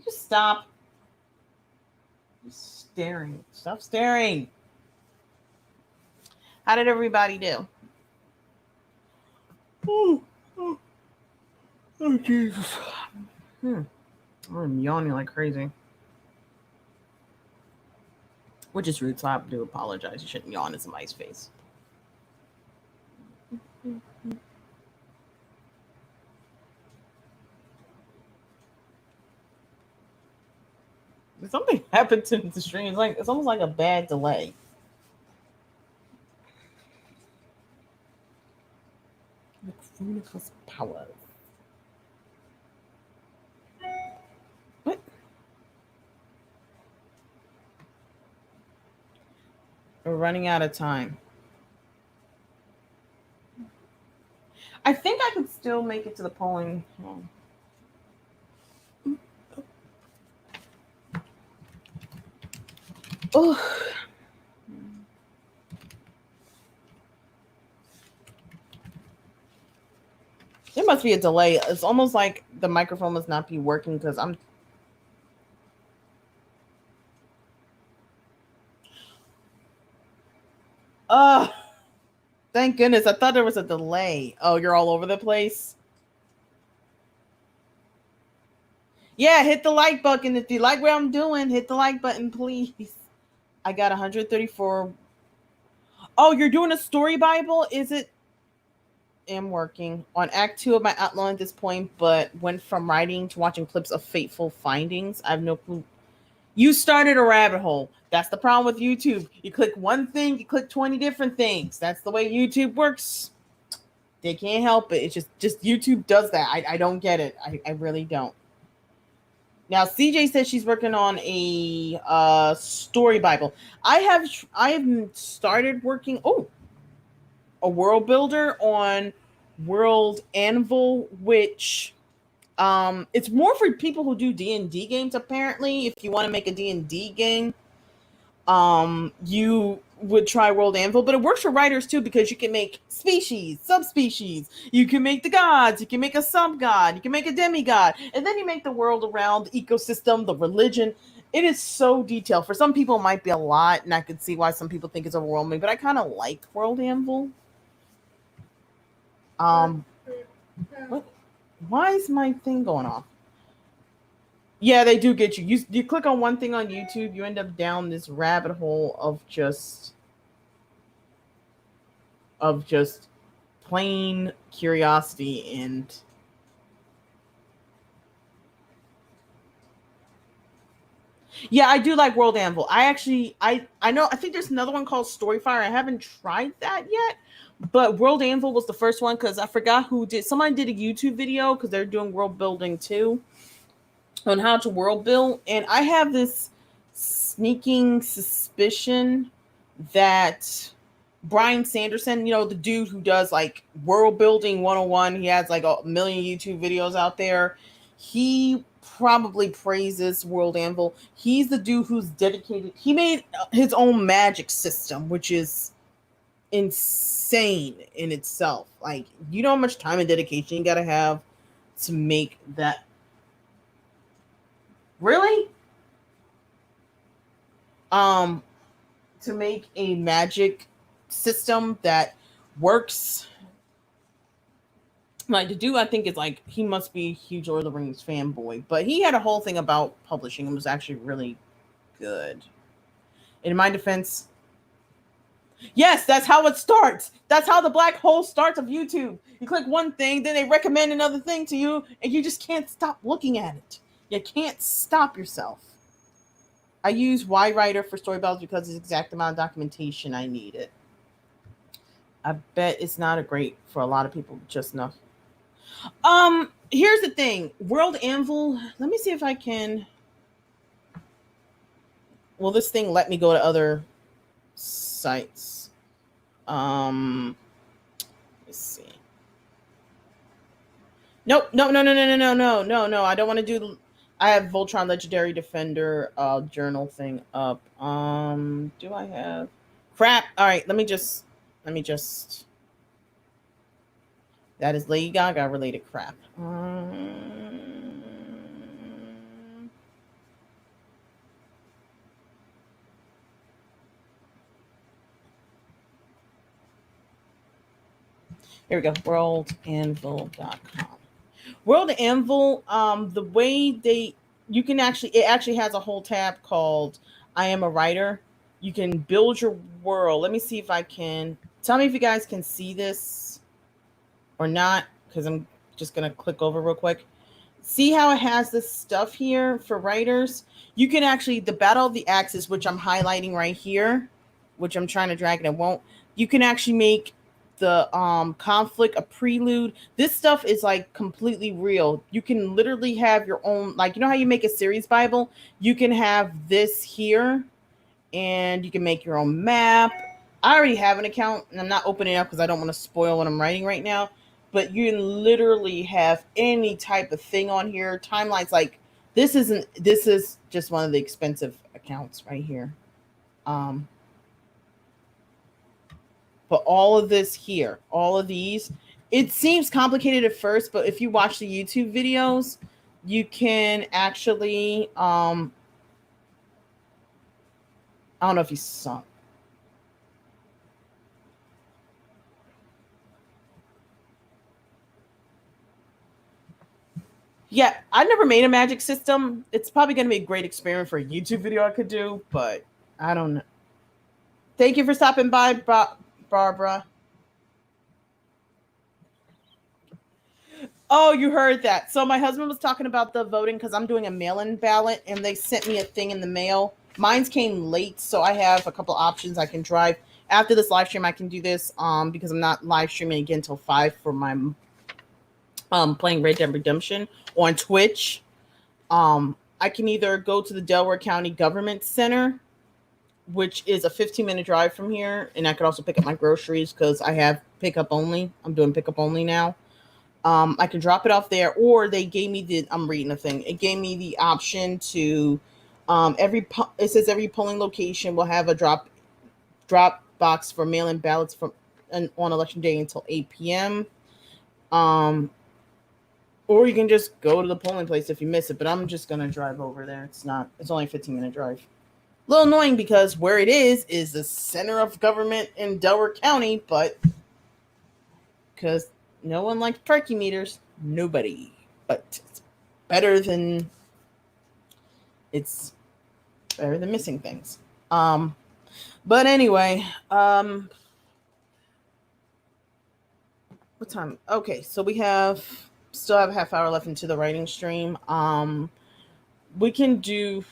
Just stop. Just staring. Stop staring. How did everybody do? Oh, oh, oh Jesus. I'm yawning like crazy. Which is rude, so I have to apologize. You shouldn't yawn in somebody's face. Something happened to the stream. It's almost like a bad delay. Frunicus power. What? We're running out of time. I think I can still make it to the polling. Oh. There must be a delay. It's almost like the microphone must not be working because I'm. Thank goodness. I thought there was a delay. Oh, you're all over the place? Yeah, hit the like button. If you like what I'm doing, hit the like button, please. I got 134. Oh, you're doing a story Bible? Is it? I'm working on Act 2 of my outline at this point, but went from writing to watching clips of Fateful Findings. I have no clue. You started a rabbit hole. That's the problem with YouTube. You click one thing, you click 20 different things. That's the way YouTube works. They can't help it. It's just YouTube does that. I don't get it. I really don't. Now, CJ says she's working on a story Bible. I have started working. A world builder on World Anvil, which it's more for people who do D&D games. Apparently, if you want to make a D&D game, you would try World Anvil, but it works for writers too because you can make species, subspecies. You can make the gods. You can make a sub-god. You can make a demigod, and then you make the world around the ecosystem, the religion. It is so detailed. For some people, it might be a lot, and I could see why some people think it's overwhelming. But I kind of like World Anvil. What? Why is my thing going off? Yeah, they do get you. You click on one thing on YouTube, you end up down this rabbit hole of just plain curiosity. And yeah, I do like World Anvil. I know, I think there's another one called Storyfire. I haven't tried that yet. But World Anvil was the first one because I forgot who did. Somebody did a YouTube video because they're doing world building too on how to world build. And I have this sneaking suspicion that Brian Sanderson, the dude who does like world building 101, he has like a million YouTube videos out there. He probably praises World Anvil. He's the dude who's dedicated. He made his own magic system, which is insane in itself. Like, you know how much time and dedication you gotta have to make that. Really? To make a magic system that works. Like, the dude, I think, is like, he must be a huge Lord of the Rings fanboy, but he had a whole thing about publishing and was actually really good. In my defense, yes, that's how it starts. That's how the black hole starts of YouTube. You click one thing, then they recommend another thing to you, and you just can't stop looking at it. You can't stop yourself. I use YWriter for Storyboards because it's the exact amount of documentation I needed. I bet it's not a great for a lot of people, just enough. Here's the thing. World Anvil, let me see if I can. Will this thing let me go to other sites? Let's see. Nope. No. I don't want to do. I have Voltron Legendary Defender journal thing up. Do I have crap? All right, let me just That is Lady Gaga related crap. Here we go. Worldanvil.com. World Anvil, the way you can actually, it actually has a whole tab called I am a writer. You can build your world. Let me see if I can, tell me if you guys can see this or not, because I'm just going to click over real quick. See how it has this stuff here for writers? You can actually, the Battle of the Axes, which I'm highlighting right here, which I'm trying to drag and it won't, you can actually make the conflict a prelude. This stuff is like completely real. You can literally have your own, like, you know how you make a series Bible? You can have this here and you can make your own map. I already have an account and I'm not opening it up because I don't want to spoil what I'm writing right now. But you can literally have any type of thing on here. Timelines, like this is just one of the expensive accounts right here. But all of this here, all of these, it seems complicated at first, but if you watch the YouTube videos, you can actually I don't know if you saw. Yeah, I never made a magic system. It's probably going to be a great experiment for a YouTube video I could do, but I don't know. Thank you for stopping by, Barbara. Oh, you heard that. So my husband was talking about the voting because I'm doing a mail-in ballot, and they sent me a thing in the mail. Mine's came late, so I have a couple options I can drive. After this live stream, I can do this because I'm not live streaming again until 5 for my playing Red Dead Redemption on Twitch. I can either go to the Delaware County Government Center, which is a 15-minute drive from here, and I could also pick up my groceries because I have pickup only. I'm doing pickup only now. I can drop it off there, or they gave me the. I'm reading a thing. It gave me the option to it says every polling location will have a drop box for mail-in ballots from on election day until 8 p.m. Or you can just go to the polling place if you miss it. But I'm just gonna drive over there. It's only a 15-minute drive. A little annoying because where it is the center of government in Delaware County, but because no one likes turkey meters, nobody. But better than it's better than missing things. But anyway, what time? Okay, so we still have a half hour left into the writing stream. We can do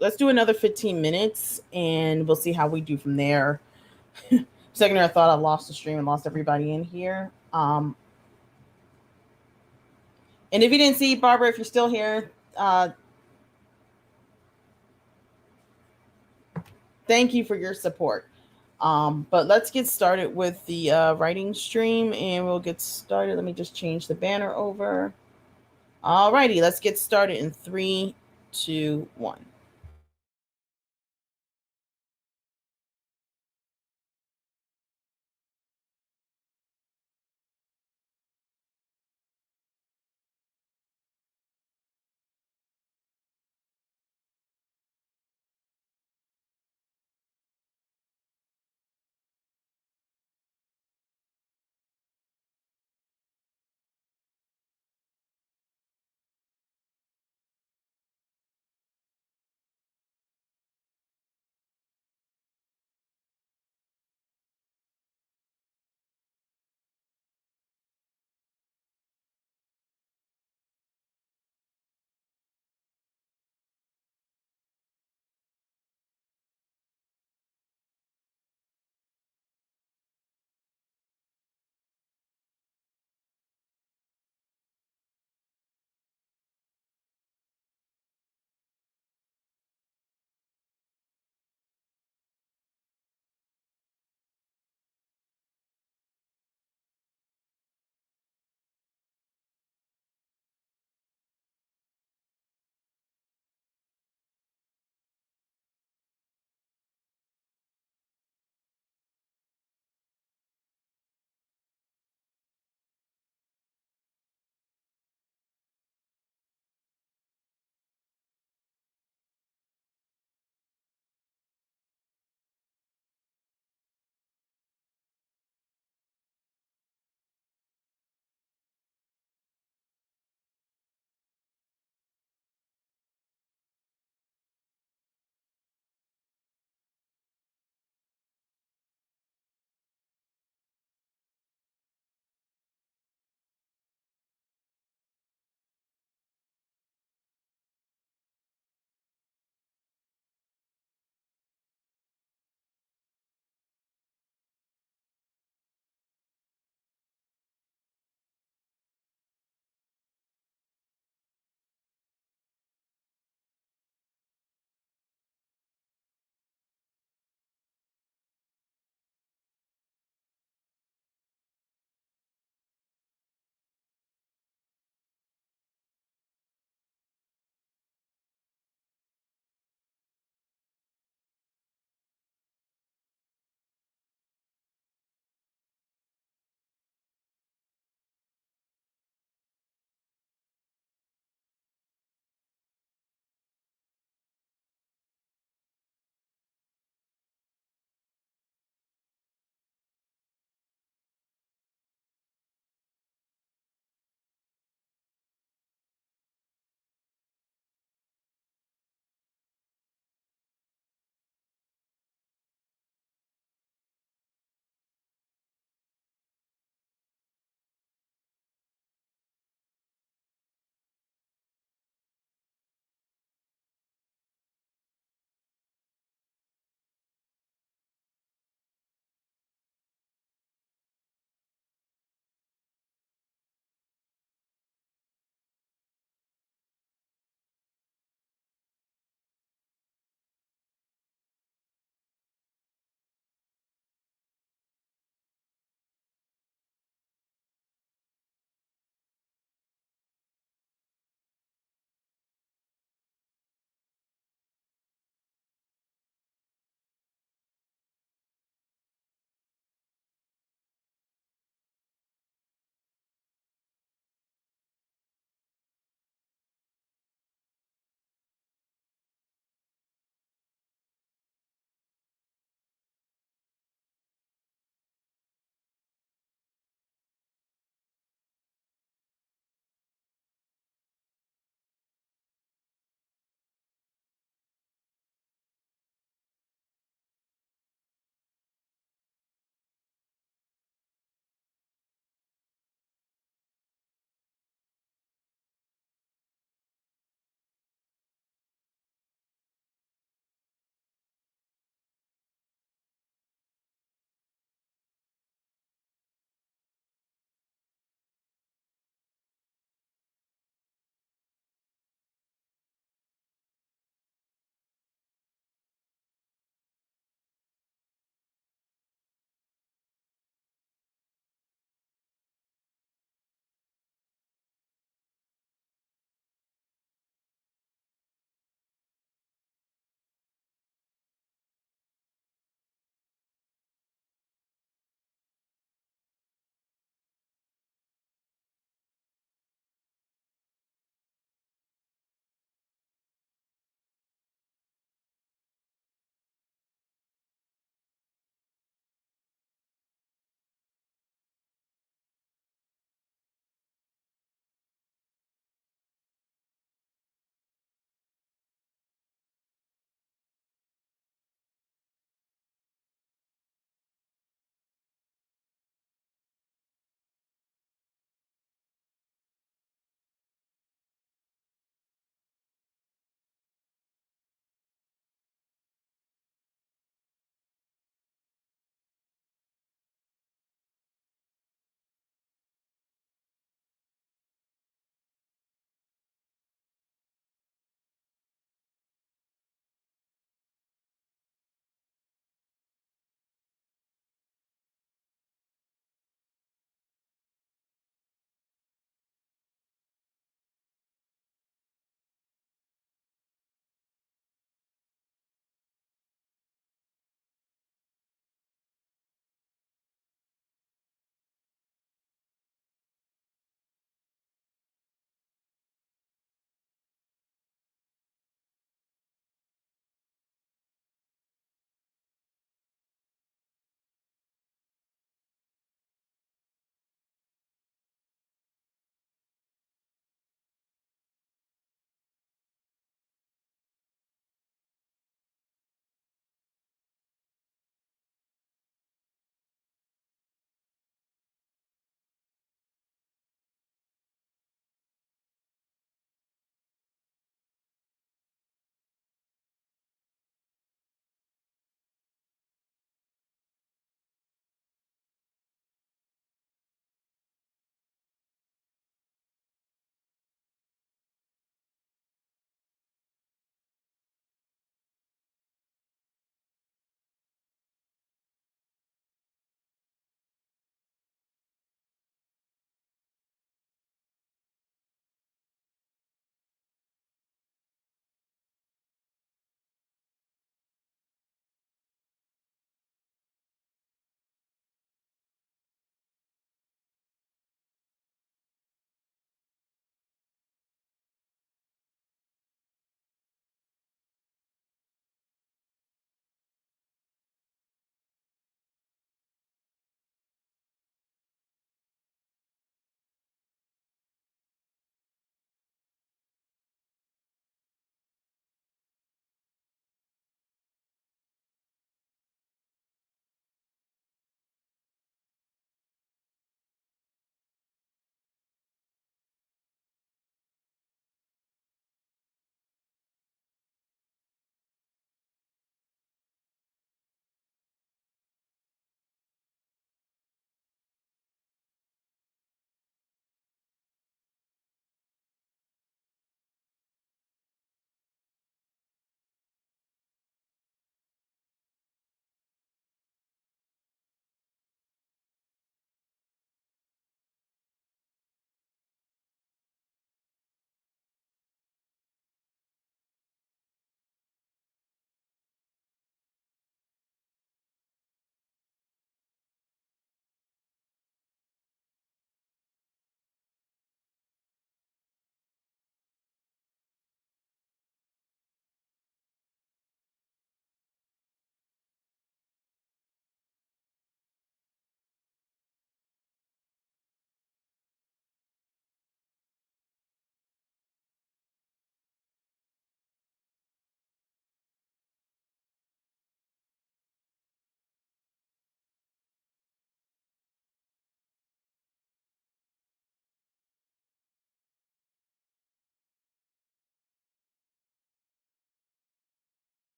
let's do another 15 minutes and we'll see how we do from there. Second, I thought I lost the stream and lost everybody in here. And if you didn't see Barbara, if you're still here, thank you for your support. But let's get started with the writing stream and we'll get started. Let me just change the banner over. Alrighty, let's get started in 3, 2, 1.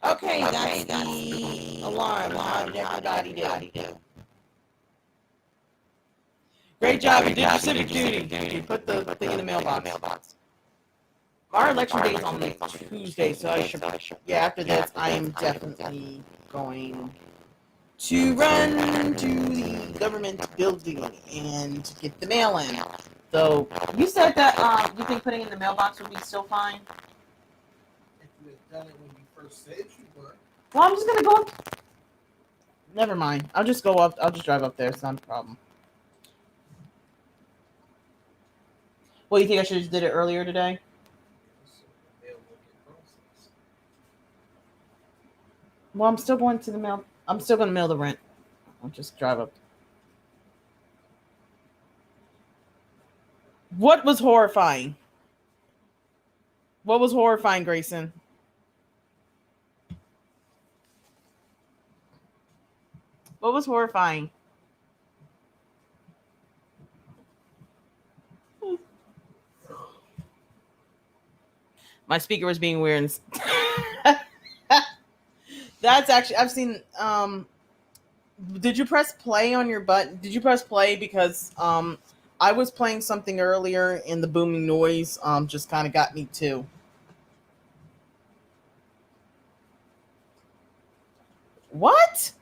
Okay, that's the alarm. How did everybody do? Great job. You did your civic duty. You put the thing in the mailbox. Our election day is on the Tuesday, so I should. Yeah, after this, I am definitely going to run to the government building and get the mail in. So you said that you think putting it in the mailbox would be still fine. If you had done it when you first said you were. Well, I'm just gonna go up. Never mind. I'll just go up. I'll just drive up there. It's not a problem. Well, you think I should have just did it earlier today? Well, I'm still going to the mail. I'm still going to mail the rent. I'll just drive up. What was horrifying? What was horrifying, Grayson? What was horrifying? My speaker was being weird. That's actually, I've seen, did you press play on your button? Did you press play? Because, I was playing something earlier and the booming noise, just kind of got me too. What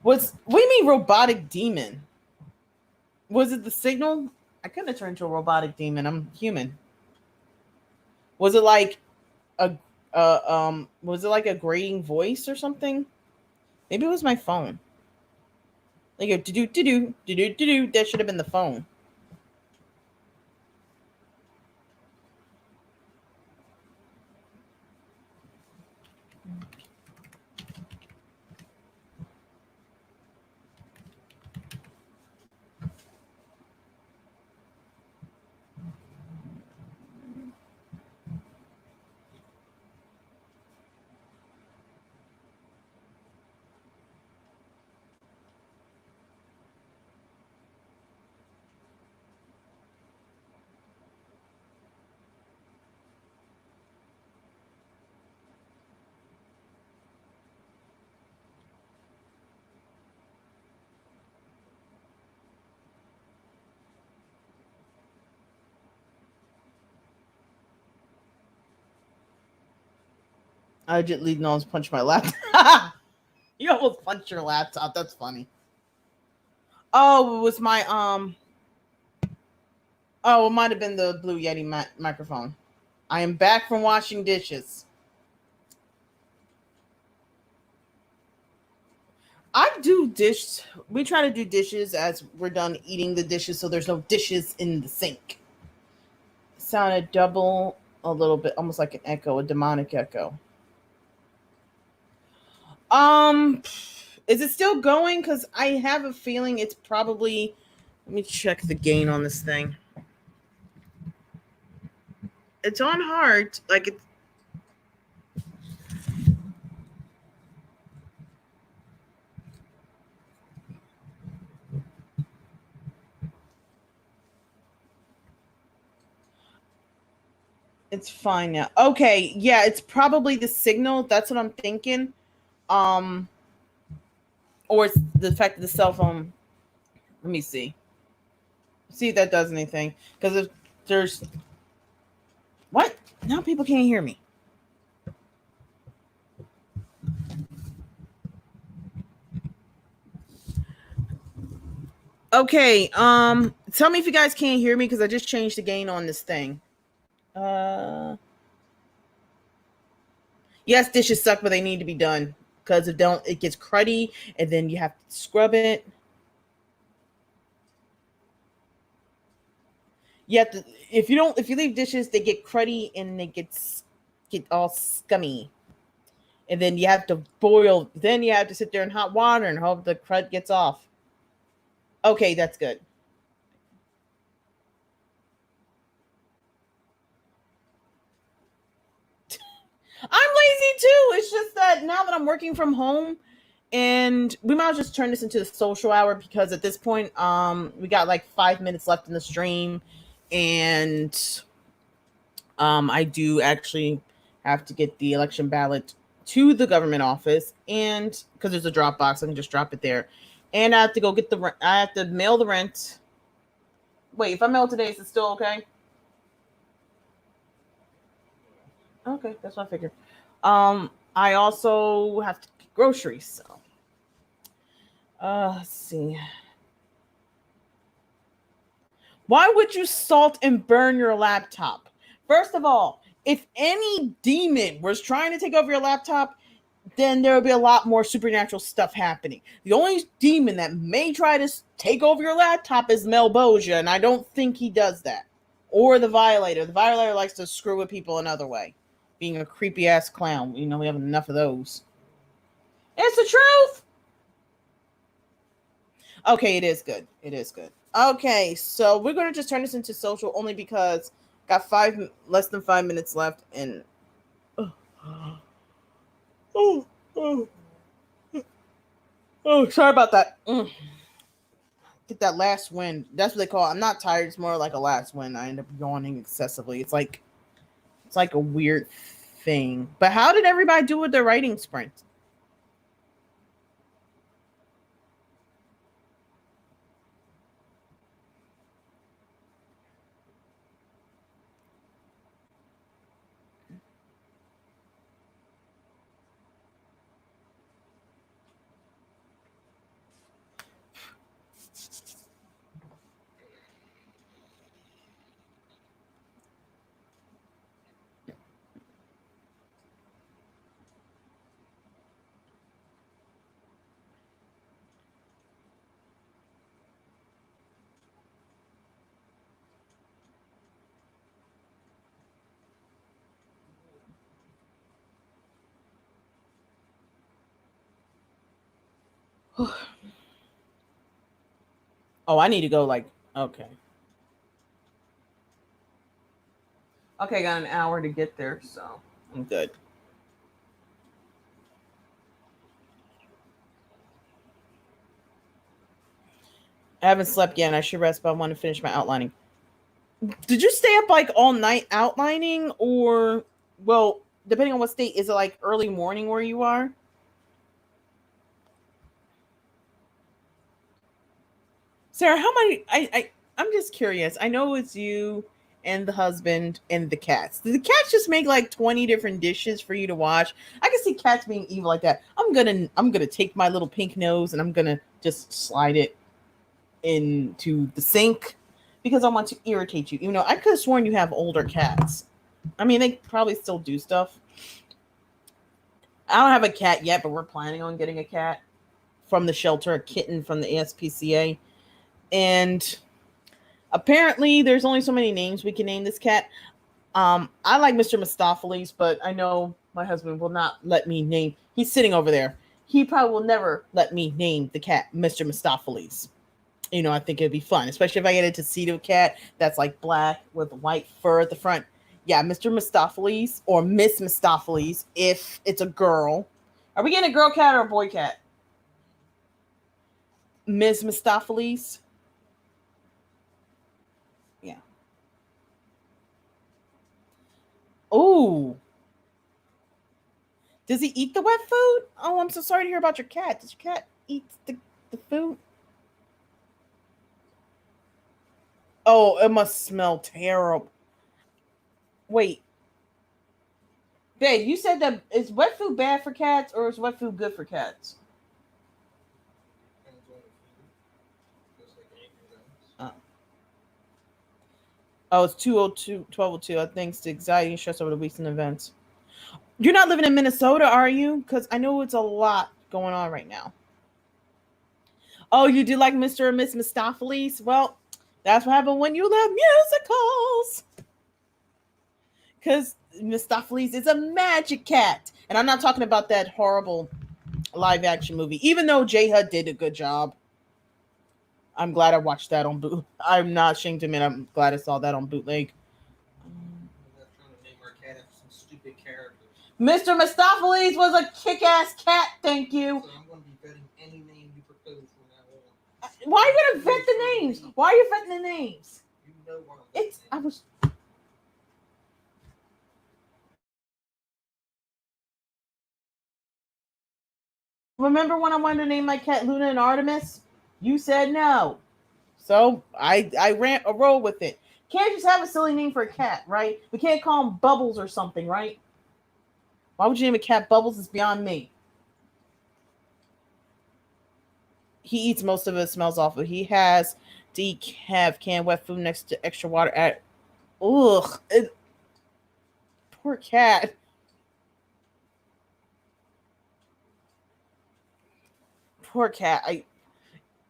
do you mean robotic demon? Was it the signal? I couldn't have turned into a robotic demon. I'm human. Was it like was it like a grating voice or something? Maybe it was my phone. Like a do. That should have been the phone. I just lead almost punched my laptop. You almost punched your laptop. That's funny. Oh, it was my Oh, it might have been the Blue Yeti microphone. I am back from washing dishes. We try to do dishes as we're done eating the dishes, so there's no dishes in the sink. It sounded double a little bit, almost like an echo, a demonic echo. Is it still going? Because I have a feeling it's probably. Let me check the gain on this thing. It's on hard, like it's. It's fine now. Okay, yeah, it's probably the signal. That's what I'm thinking. Um, or it's the fact that the cell phone. Let me see. See if that does anything. Because if there's what now, people can't hear me. Okay. Tell me if you guys can't hear me because I just changed the gain on this thing. Yes, dishes suck, but they need to be done because if don't, it gets cruddy, and then you have to scrub it. You have to if you leave dishes, they get cruddy and they get all scummy, and then you have to boil. Then you have to sit there in hot water and hope the crud gets off. Okay, that's good. I'm lazy too. It's just that now that I'm working from home, and we might just turn this into the social hour because at this point, we got like 5 minutes left in the stream, and I do actually have to get the election ballot to the government office, and because there's a drop box, I can just drop it there. And I have to go get the rent. I have to mail the rent. Wait, if I mail today, is it still okay? Okay, that's what I figured. I also have to get groceries. So, let's see. Why would you salt and burn your laptop? First of all, if any demon was trying to take over your laptop, then there would be a lot more supernatural stuff happening. The only demon that may try to take over your laptop is Melboja, and I don't think he does that. Or the Violator. The Violator likes to screw with people another way, being a creepy ass clown. You know, we have enough of those. It's the truth. Okay, it is good. It is good. Okay, so we're gonna just turn this into social only because got less than 5 minutes left, and oh, sorry about that. Get that last win. That's what they call it. I'm not tired. It's more like a last win. I end up yawning excessively. It's like a weird thing. But how did everybody do with their writing sprint? Oh, I need to go okay. Okay, got an hour to get there, so I'm good. I haven't slept yet, and I should rest, but I want to finish my outlining. Did you stay up all night outlining, or well, depending on what state, is it early morning where you are? Sarah, how many? I'm just curious. I know it's you and the husband and the cats. Do the cats just make 20 different dishes for you to watch? I can see cats being evil like that. I'm gonna take my little pink nose and I'm gonna just slide it into the sink because I want to irritate you. I could have sworn you have older cats. I mean, they probably still do stuff. I don't have a cat yet, but we're planning on getting a cat from the shelter, a kitten from the ASPCA. And apparently there's only so many names we can name this cat. I like Mr. Mistopheles, but I know my husband will not let me name. He's sitting over there. He probably will never let me name the cat Mr. Mistopheles. I think it'd be fun, especially if I get a tuxedo cat that's black with white fur at the front. Yeah, Mr. Mistopheles or Miss Mistopheles if it's a girl. Are we getting a girl cat or a boy cat? Miss Mistopheles. Yeah. Oh. Does he eat the wet food? Oh, I'm so sorry to hear about your cat. Does your cat eat the food? Oh, it must smell terrible. Wait. Babe, you said that is wet food bad for cats or is wet food good for cats? Oh, it's 12:02. Thanks to anxiety and stress over the weeks and events. You're not living in Minnesota, are you? Because I know it's a lot going on right now. Oh, you do like Mr. and Miss Mistopheles? Well, that's what happened when you love musicals. Because Mistopheles is a magic cat. And I'm not talking about that horrible live action movie. Even though J HUD did a good job. I'm glad I watched that on boot. I'm not ashamed to admit I'm glad I saw that on bootleg. Mr. Mistopheles was a kick-ass cat, thank you. So I'm going to be vetting any name you propose from now on. Why are you going to vet the names? Why are you vetting the names? You know what I was Remember when I wanted to name my cat Luna and Artemis? You said no. So I ran a roll with it. Can't just have a silly name for a cat, right? We can't call him Bubbles or something, right? Why would you name a cat Bubbles? It's beyond me. He eats most of it. Smells awful. He has to have canned wet food next to extra water at. Ugh. Poor cat. Poor cat.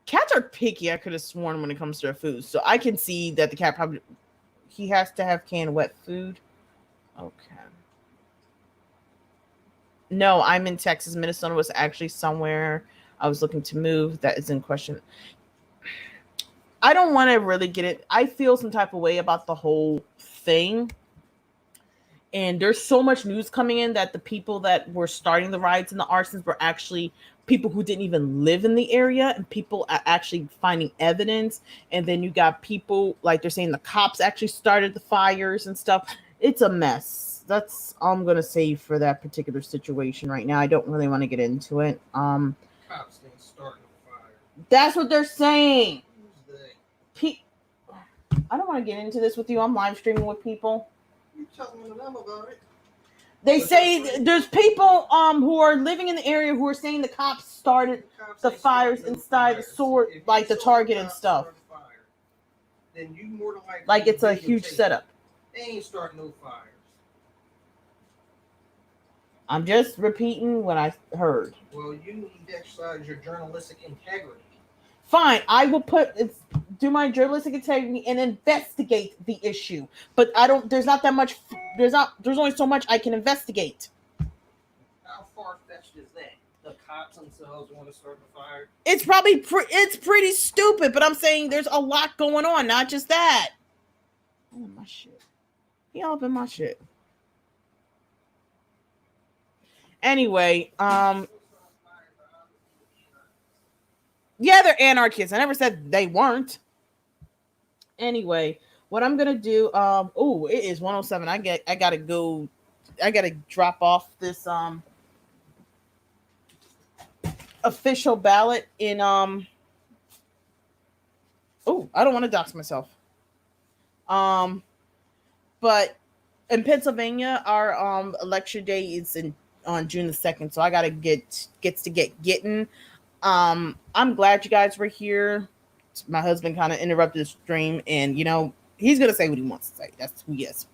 Cats are picky. I could have sworn when it comes to their food. So I can see that the cat probably he has to have canned wet food. Okay. No, I'm in Texas. Minnesota was actually somewhere I was looking to move. That is in question. I don't want to really get it. I feel some type of way about the whole thing. And there's so much news coming in that the people that were starting the riots and the arsons were actually people who didn't even live in the area, and people are actually finding evidence. And then you got people like they're saying the cops actually started the fires and stuff. It's a mess. That's all I'm gonna say for that particular situation right now. I don't really want to get into it. Cops didn't start no fire. That's what they're saying. Who's they? I don't want to get into this with you. I'm live streaming with people. You telling them about it? They say there's people who are living in the area who are saying the cops started the fires inside the sword, like the Target and stuff. Then you more than likely like it's a huge setup. They ain't starting no fires. I'm just repeating what I heard. Well, you need to exercise your journalistic integrity. Fine, I will do my journalistic integrity and investigate the issue. But I don't. There's not that much. There's only so much I can investigate. How far fetched is that? The cops themselves want to start the fire. It's probably it's pretty stupid. But I'm saying there's a lot going on. Not just that. Oh my shit. He all up in my shit. Anyway, yeah, they're anarchists. I never said they weren't. Anyway, what I'm gonna do, it is 107. I gotta go. I gotta drop off this official ballot in I don't want to dox myself. But in Pennsylvania, our election day is on June the 2nd, so I gotta get getting. I'm glad you guys were here. My husband kind of interrupted the stream, and he's gonna say what he wants to say. That's who he is.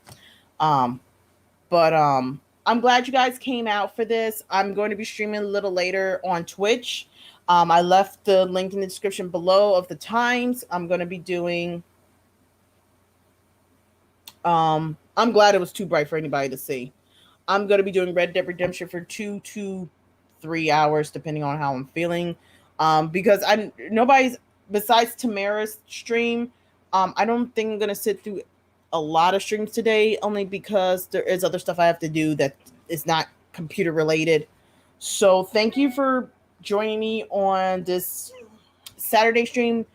But I'm glad you guys came out for this. I'm going to be streaming a little later on Twitch. I left the link in the description below of the times. I'm going to be doing. I'm glad it was too bright for anybody to see. I'm going to be doing Red Dead Redemption for 2 to 3 hours, depending on how I'm feeling. Because nobody's besides Tamara's stream. I don't think I'm going to sit through a lot of streams today, only because there is other stuff I have to do that is not computer related. So thank you for joining me on this Saturday stream.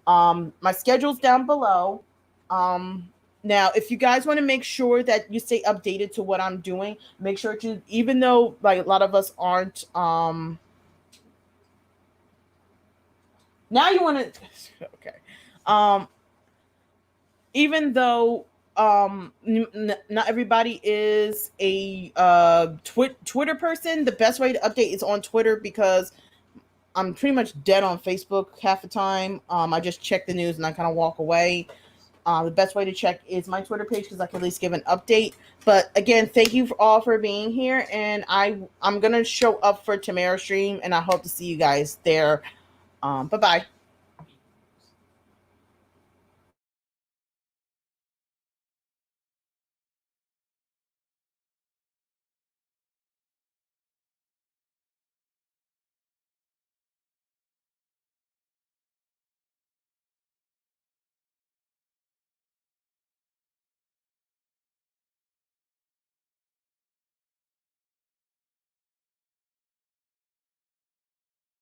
My schedule's down below. Now, if you guys want to make sure that you stay updated to what I'm doing, make sure to, even though like a lot of us aren't, now you want to, okay. Even though not everybody is a Twitter person, the best way to update is on Twitter, because I'm pretty much dead on Facebook half the time. I just check the news and I kind of walk away. The best way to check is my Twitter page, because I can at least give an update. But again, thank you all for being here, and I'm gonna show up for Tamara's stream, and I hope to see you guys there. Bye-bye.